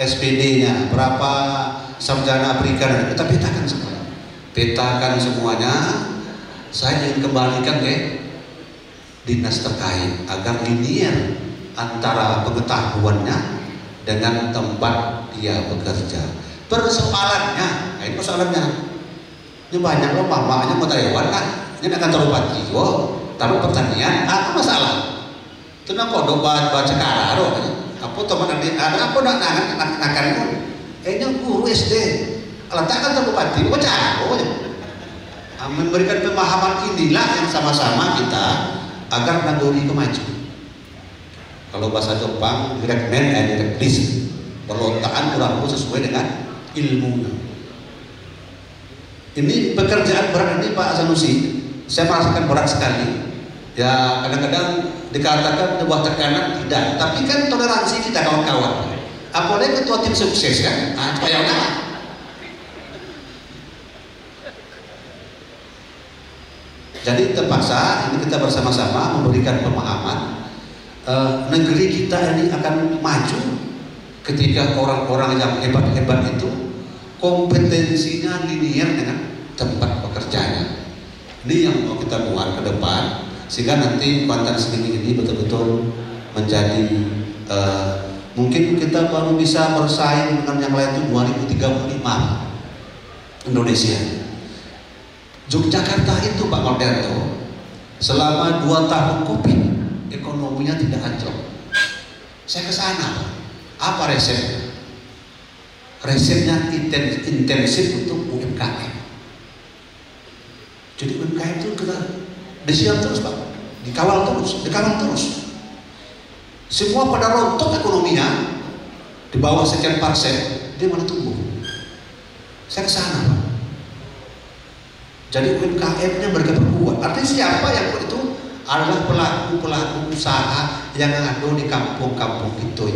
S5: SPD-nya, berapa sarjana perikanan. Kita petakan semua. Petakan semuanya. Saya ingin kembalikan ke dinas terkait agar linear antara pengetahuannya dengan tempat dia bekerja. Persoalannya, ini persoalannya. Ini banyak loh mamanya mau Taiwan lah. Ini akan terobati taruh pertanian, apa masalah? Itu nak kodok baca kara loh. Apa teman ada apa nak nakan kayaknya guru SD. Letakkan terbupati, baca memberikan pemahaman inilah yang sama-sama kita agar nagori kemaju. Kalau bahasa Jepang direct man and direct please, perlontaan kurang sesuai dengan ilmu. Ini pekerjaan berat ini Pak Sanusi, saya merasakan berat sekali. Ya kadang-kadang dikatakan sebuah tekanan, tidak, tapi kan toleransi kita kawan-kawan. Apalagi ketua tim sukses kan, supaya jadi terpaksa ini kita bersama-sama memberikan pemahaman negeri kita ini akan maju ketika orang-orang yang hebat-hebat itu kompetensinya linear dengan tempat pekerjaannya. Ini yang mau kita buat ke depan sehingga nanti Kuantan Slimming ini betul-betul menjadi mungkin kita baru bisa bersaing dengan yang lain itu 2035 Indonesia. Yogyakarta itu Pak Mardianto selama 2 tahun Covid ekonominya tidak anjlok. Saya ke sana Pak. Apa resepnya? Resepnya intensif untuk UMKM. Jadi UMKM itu kita disiap terus Pak, dikawal terus. Semua pada rontok ekonominya di bawah sekian persen, dia mana tumbuh. Saya ke sana Pak. Jadi UMKM-nya mereka berkuat. Artinya siapa yang itu adalah pelaku-pelaku usaha yang ada di kampung-kampung itu.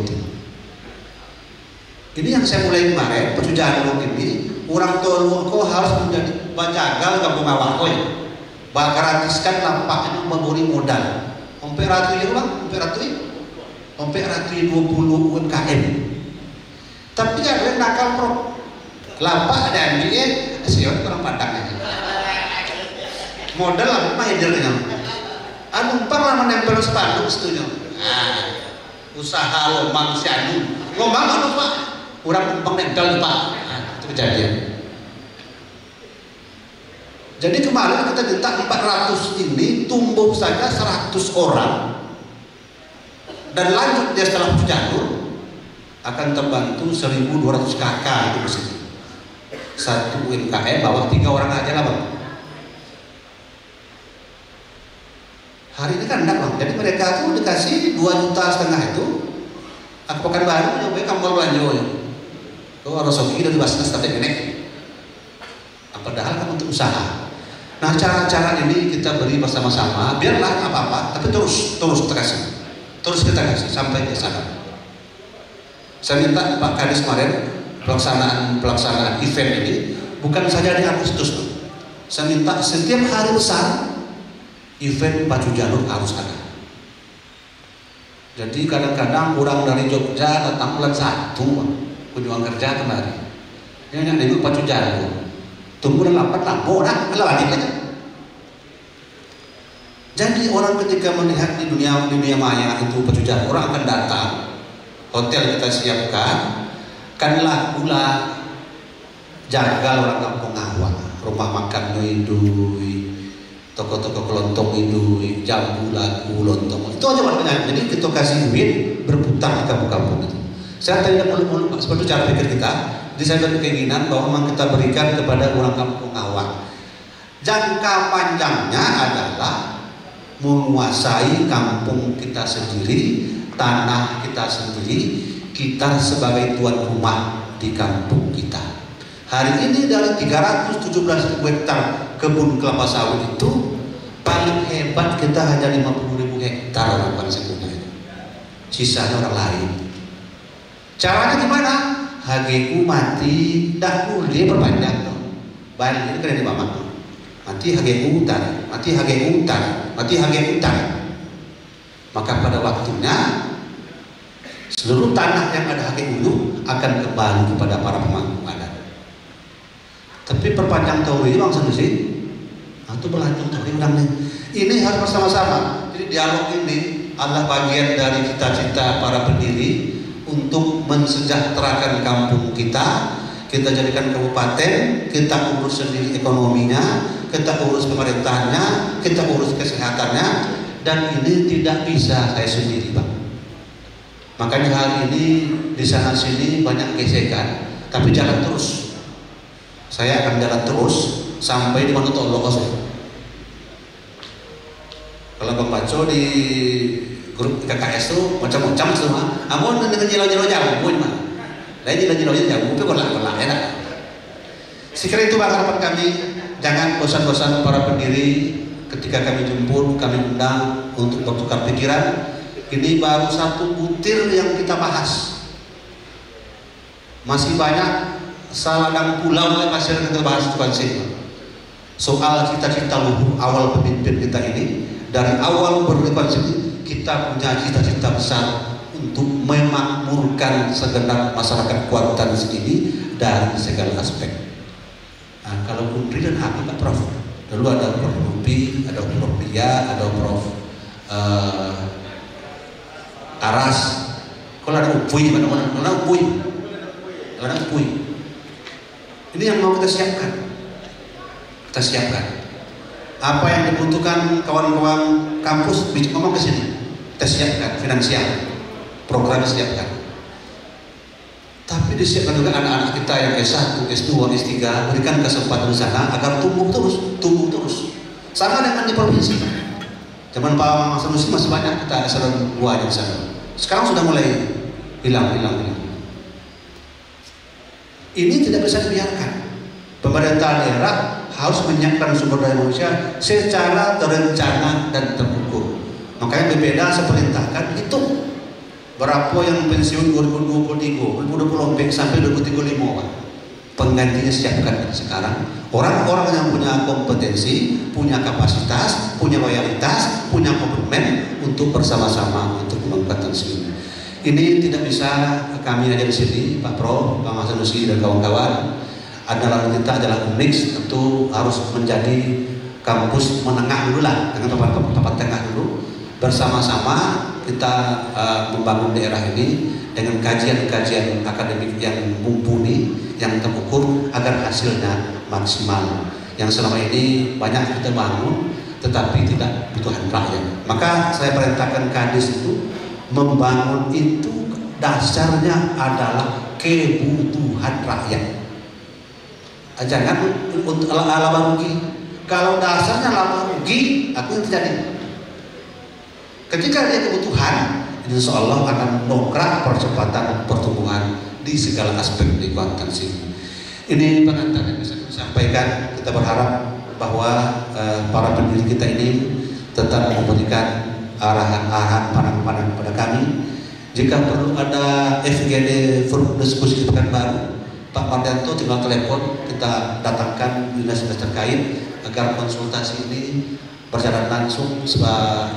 S5: Ini yang saya mulai kemarin, percujaan ini, orang tua kau harus menjadi penjagal kampung awak kau. Bakar gratiskan lampaknya memberi modal. Sampai ratu ya bang, sampai ratu 20 UMKM. Tapi ada yang nakal pro. Lampak ada MBA, siapa orang Padang aja. Modal lah, mah hadirnya. Numpang lah menempel sepanduk setuju. Usaha lomang si anu, ngomong anu Pak. Orang numpang nempel Pak. Itu kejadian. Jadi kemarin kita minta 400 ini tumbuh saja 100 orang dan lanjut dia setelah jalur akan terbantu 1.200 KK itu mesti. Satu UMKM bawa 3 orang aja lah Bang. Hari ini kan enggak Bang. Jadi mereka tuh dikasih 2,5 juta itu. Aku Pekanbaru nyobain kamu belanja ya. Tuh harus sogi dari basnas tapi ini. Padahal kan untuk usaha. Nah cara-cara ini kita beri bersama-sama, biarlah apa-apa, tapi terus kita kasih, terus kita kasih sampai ke sana. Saya minta Pak Kadis kemarin pelaksanaan event ini bukan saja di Agustus, saya minta setiap hari besar event pacu jalur harus ada. Jadi kadang-kadang orang dari Jogja datang bulan 1 kunjungan kerja kemarin, yang itu pacu jalur. Tunggu dan lapat lampu orang lewat aja. Jadi orang ketika melihat di dunia maya itu pecujan orang akan datang. Hotel kita siapkan, kanlah pula jagal orang kampung awak, rumah makan idui, toko-toko kelontong idui, jambu lagu lontong. Itu aja makanya. Jadi kita kasih duit berputar di kampung-kampung itu. Saya tanya mulu-mulu Pak, seperti cara pikir kita. Jadi saya berkeinginan bahwa memang kita berikan kepada orang kampung awak. Jangka panjangnya adalah menguasai kampung kita sendiri, tanah kita sendiri, kita sebagai tuan rumah di kampung kita. Hari ini dari 317.000 hektar kebun kelapa sawit itu paling hebat kita hanya 50.000 hektar orang bangsa punya. Sisanya orang lain. Caranya gimana? HGU mati, dah boleh perpanjang dong. Balik itu kena di bawah. Mati HGU hutan, mati HGU hutan, mati HGU hutan. Maka pada waktunya seluruh tanah yang ada HGU akan kembali kepada para pemangku adat. Tapi perpanjang tahun ini bang Sanusi, itu berlanjut tahun orangnya. Ini harus bersama-sama. Jadi dialog ini adalah bagian dari cita-cita para pendiri untuk mensejahterakan kampung kita. Kita jadikan kabupaten, kita urus sendiri ekonominya, kita urus pemerintahnya, kita urus kesehatannya, dan ini tidak bisa saya sendiri Bang. Makanya hari ini di sana sini banyak gesekan, tapi jalan terus. Saya akan jalan terus sampai di mana tolong saya. Kalau Bang Baco di grup KKS itu macam-macam semua. Amun dengan jilo-jilo jauh, mah. Lain jilo-jilo jauh, tapi kolak-kolak enak. Sekiranya itu harapan kami, jangan bosan-bosan para pendiri ketika kami jemput, kami undang untuk bertukar pikiran. Ini baru satu butir yang kita bahas. Masih banyak saladang pulau yang masih kita bahas soal cita-cita luhur awal pemimpin kita ini. Dari awal berkonstitusi kita punya cita-cita besar untuk memakmurkan segenap masyarakat Kuantan ini dari segala aspek. Nah, kalau Undri dan Habib Pak Prof, dulu ada Prof Rupi, ada Prof Lia, ada Prof Aras, kalau ada Upuy, mana-mana, ada Upuy. Ini yang mau kita siapkan. Kita siapkan. Apa yang dibutuhkan kawan-kawan kampus, ngomong ke sini. Kita siapkan finansial, program siapkan. Tapi disiapkan juga anak-anak kita yang S1, S2, S3, berikan kesempatan di sana agar tumbuh terus. Sama dengan di provinsi. Zaman Pak Mas Sanusi masih banyak kita eselon 2 di sana. Sekarang sudah mulai hilang. Ini tidak bisa dibiarkan. Pemerintah daerah harus menyiapkan sumber daya manusia secara terencana dan terukur. Makanya BPD seperintahkan itu berapa yang pensiun 2023, 2024 sampai 2035, Pak. Penggantinya siapkan sekarang. Orang-orang yang punya kompetensi, punya kapasitas, punya loyalitas, punya komitmen untuk bersama-sama untuk mengembangkan sini. Ini tidak bisa kami aja di sini, Pak Pro, Pak Mas Sanusi dan kawan-kawan. Adalah kita adalah unik, tentu harus menjadi kampus menengah dulu lah, dengan tempat tengah dulu. Bersama-sama kita membangun daerah ini dengan kajian-kajian akademik yang mumpuni, yang terukur agar hasilnya maksimal. Yang selama ini banyak kita bangun, tetapi tidak kebutuhan rakyat. Maka saya perintahkan Kadis itu membangun itu dasarnya adalah kebutuhan rakyat. Jangan untuk laba rugi. Kalau dasarnya laba rugi, aku yang terjadi. Ketika dia kebutuhan, insya Allah akan mendongkrak percepatan pertumbuhan di segala aspek di Kuantan sini. Ini pengantar yang bisa kita sampaikan. Kita berharap bahwa para pendiri kita ini tetap memberikan arahan-arahan pandangan kepada kami. Jika perlu ada FGD forum diskusi Pekanbaru, Pak Mardianto tinggal telepon, kita datangkan dinas-dinas terkait agar konsultasi ini berjalan langsung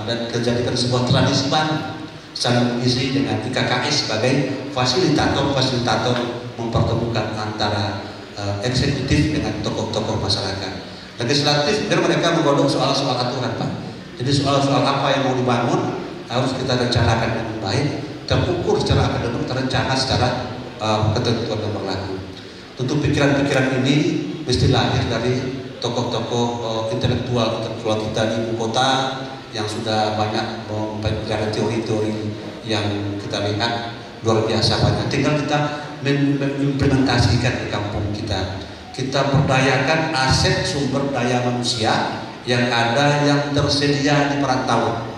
S5: dan dijadikan sebuah tradisi baru, saling mengisi dengan IKKS sebagai fasilitator mempertemukan antara eksekutif dengan tokoh-tokoh masyarakat. Legislatif biar mereka menggodok soal-soal aturan, Pak. Jadi soal-soal apa yang mau dibangun harus kita rencanakan dengan baik, terukur secara akademik, terencana secara ketentuan yang berlaku. Tentu pikiran-pikiran ini mesti lahir dari tokoh-tokoh intelektual kita di ibu kota yang sudah banyak memberikan teori-teori yang kita lihat luar biasa banyak. Tinggal kita mengimplementasikan di kampung kita. Kita berdayakan aset sumber daya manusia yang ada, yang tersedia di perantauan.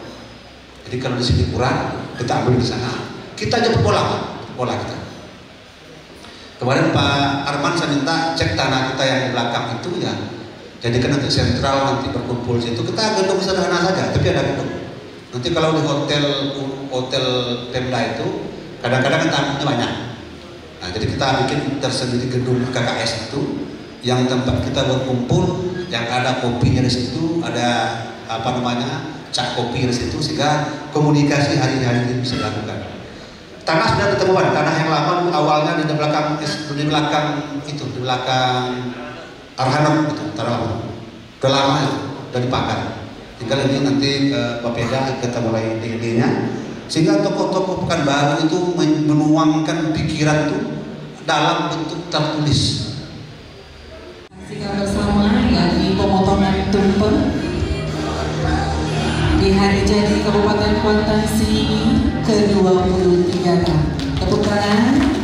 S5: Jadi kalau di sini kurang, kita ambil di sana. Kita aja bola kita. Kemarin Pak Arman saya minta cek tanah kita yang di belakang itu ya, jadikan nanti sentral, nanti berkumpul situ. Kita gedung sederhana saja, tapi ada gedung. Nanti kalau di hotel Pemda itu kadang-kadang tamunya banyak. Nah, jadi kita bikin tersendiri gedung KKS itu yang tempat kita berkumpul, yang ada kopinya di situ, ada cak kopi di situ, sehingga komunikasi hari-hari ini bisa dilakukan. Tanah sudah ditemukan, tanah yang lama awalnya di belakang Arhanam itu, tanah lama. Udah lama itu, udah dipakai. Tinggal ini nanti Bapeda kita mulai ide-idenya, sehingga tokoh-tokoh Pekanbaru itu menuangkan pikiran itu dalam bentuk tertulis.
S1: Saksikan bersama yakni pemotongan tumpeng di hari jadi Kabupaten Kuantan Sini ke-23. Tepuk tangan.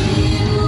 S6: Ibu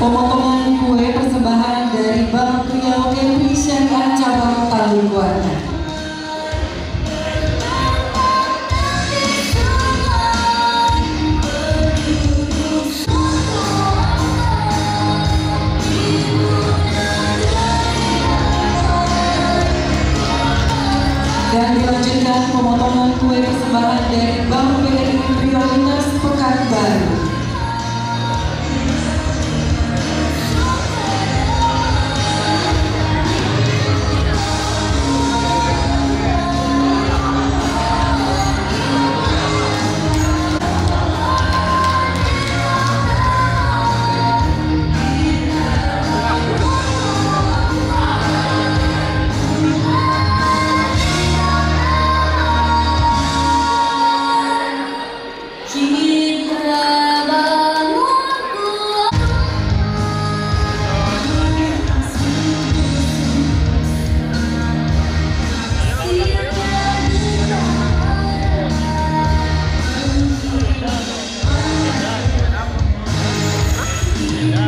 S1: Pemotongan kue persembahan dari Bank Riau Kempi Syariah Cabang Palu Kuarta. Dan dilanjutkan pemotongan kue persembahan dari Bank BRI Prioritas Pekanbaru.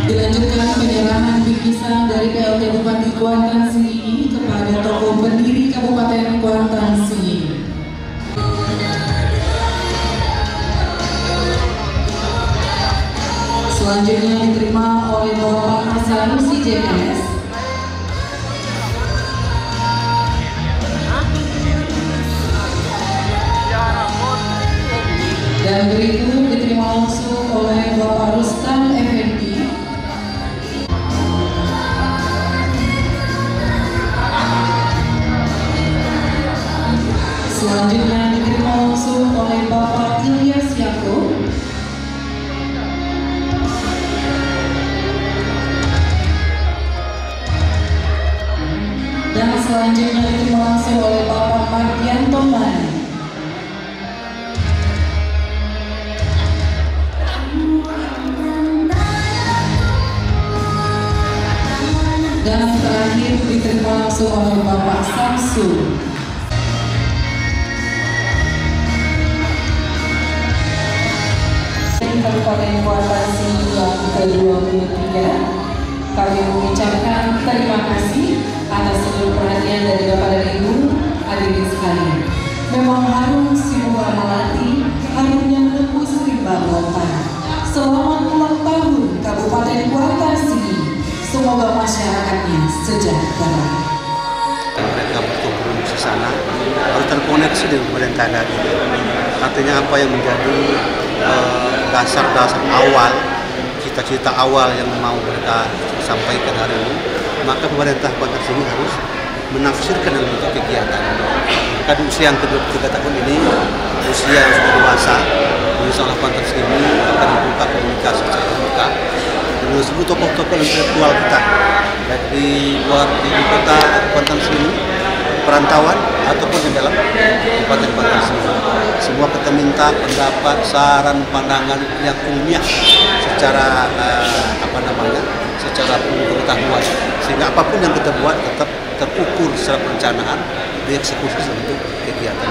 S1: Dilanjutkan penyerahan bingkisan dari PLT Bupati Kuantan Sengingi kepada tokoh pendiri Kabupaten Kuantan Sengingi. Selanjutnya diterima oleh Bapak Sanusi JS. Dan berikut diterima langsung oleh Bapak Rustam Effendi. Selanjutnya diterima langsung oleh Bapak Ilyas Yaakob. Dan selanjutnya diterima langsung oleh Bapak Mardianto Mani. Dan terakhir diterima langsung oleh Bapak Samsul. Kabupaten Kuantan Sengingi yang ke-23, kami mengucapkan terima kasih atas seluruh perhatian dari Bapak dan Ibu hadirin sekalian. Memang harum si bunga melati, harumnya menembus rimba lautan. Selamat ulang tahun Kabupaten Kuantan Sengingi. Semoga masyarakatnya sejahtera.
S5: Mereka berkumpul di sana harus terkoneksi dengan pemerintah daerah. Artinya apa yang menjadi dasar-dasar awal, cita-cita awal yang mau mereka sampaikan hari ini, maka pemerintah Kuantan Sengingi harus menafsirkan dalam bentuk kegiatan. Kan usia yang ke-23 tahun ini usia yang sudah dewasa, Insyaallah Kuantan Sengingi akan membuka komunikasi secara terbuka dengan seluruh tokoh-tokoh intelektual kita, baik di luar di kota Kuantan Sengingi, perantauan ataupun di dalam Kabupaten Kuantan Sengingi. Semua kita minta pendapat, saran, pandangan yang ilmiah secara secara pengetahuan, sehingga apapun yang kita buat tetap terukur secara perencanaan, dieksekusi sebagai kegiatan.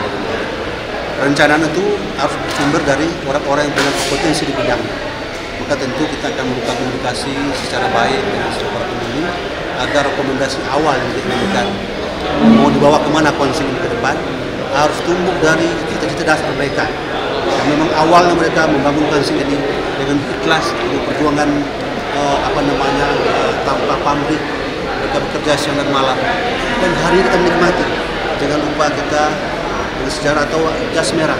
S5: Perencanaan itu harus bersumber dari orang-orang yang punya kompetensi di bidangnya. Maka tentu kita akan membuka komunikasi secara baik dengan para pemilih agar rekomendasi awal yang diinginkan mau dibawa kemana Kuantan Sengingi ke depan harus tumbuh dari cita-cita dasar mereka. Dan memang awalnya mereka membangun Kuantan Sengingi dengan ikhlas, dengan perjuangan tanpa pamrih. Mereka bekerja siang dan malam. Dan hari ini kita menikmati. Jangan lupa kita dengan sejarah atau jas merah.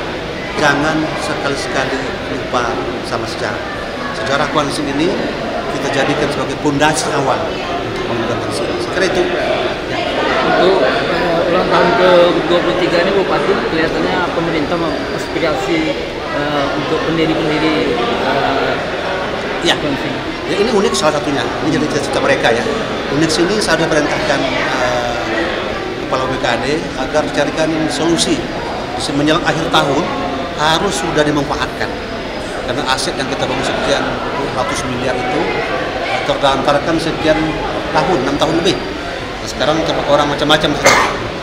S5: Jangan sekali-sekali lupa sama sejarah. Sejarah Kuantan Sengingi ini kita jadikan sebagai pondasi awal untuk membangun Kuantan Sengingi. Sekira itu. Ya.
S6: Untuk ulang tahun ke-23 ini Bupati kelihatannya pemerintah mengaspirasi untuk pendiri-pendiri
S5: ya. Ya, ini unik salah satunya. Ini jadi cita-cita mereka ya. Unik sini saya sudah perintahkan Kepala BKD agar dicarikan solusi menjelang akhir tahun harus sudah dimanfaatkan. Karena aset yang kita bangun sekian ratus miliar itu terlantarkan sekian tahun, 6 tahun lebih. Nah, sekarang tempat orang macam-macam.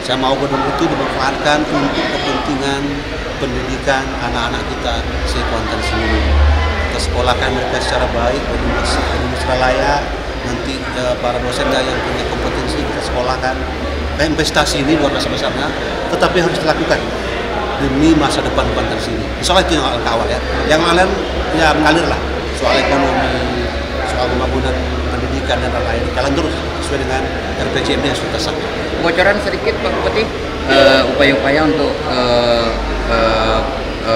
S5: Saya mau gedung itu dimanfaatkan untuk kepentingan pendidikan anak-anak kita se Kuantan Sengingi. Kita kita sekolahkan mereka secara baik, secara layak. Nanti para dosennya yang punya kompetensi kita sekolahkan. Investasi ini luar biasa besarnya, tetapi harus dilakukan demi masa depan Banten sini. Soal itu yang awal ya. Yang lain ya mengalir lah. Soal ekonomi, soal pembangunan pendidikan dan lain-lain. Jalan terus sesuai dengan RPJMD yang sudah sah.
S6: Bocoran sedikit Pak Bupati, upaya-upaya untuk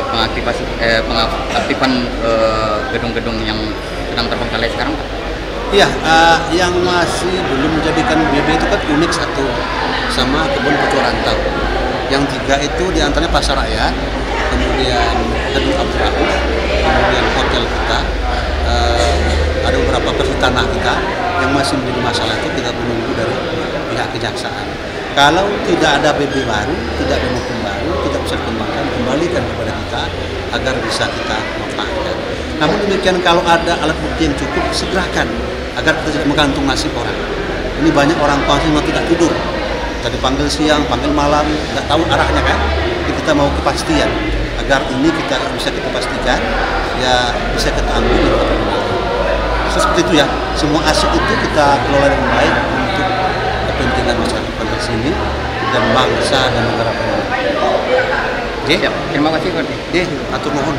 S6: pengaktifan gedung-gedung yang sedang terbengkalai sekarang, Pak?
S5: Iya, yang masih belum menjadikan BB itu kan unik satu sama kebun Pucuk Rantau. Yang tiga itu diantaranya Pasar Rakyat, kemudian Gedung Abdurrahman, kemudian hotel kita, ada beberapa persi tanah kita yang masih menjadi masalah itu kita menunggu dari pihak kejaksaan. Kalau tidak ada BB baru, tidak ada hukum baru, tidak bisa dikembangkan, kembalikan kepada kita agar bisa kita manfaatkan. Namun demikian kalau ada alat bukti yang cukup, segerakan agar kita tidak menggantung nasib orang. Ini banyak orang tua yang tidak tidur. Kita dipanggil siang, panggil malam, tidak tahu arahnya kan. Jadi kita mau kepastian agar ini kita bisa kita pastikan, ya bisa kita ambil. Seperti itu ya. Semua aset itu kita kelola dengan baik untuk kepentingan masyarakat Banten sini dan bangsa dan negara.
S6: Terima kasih Pak.
S5: Atur nuhun.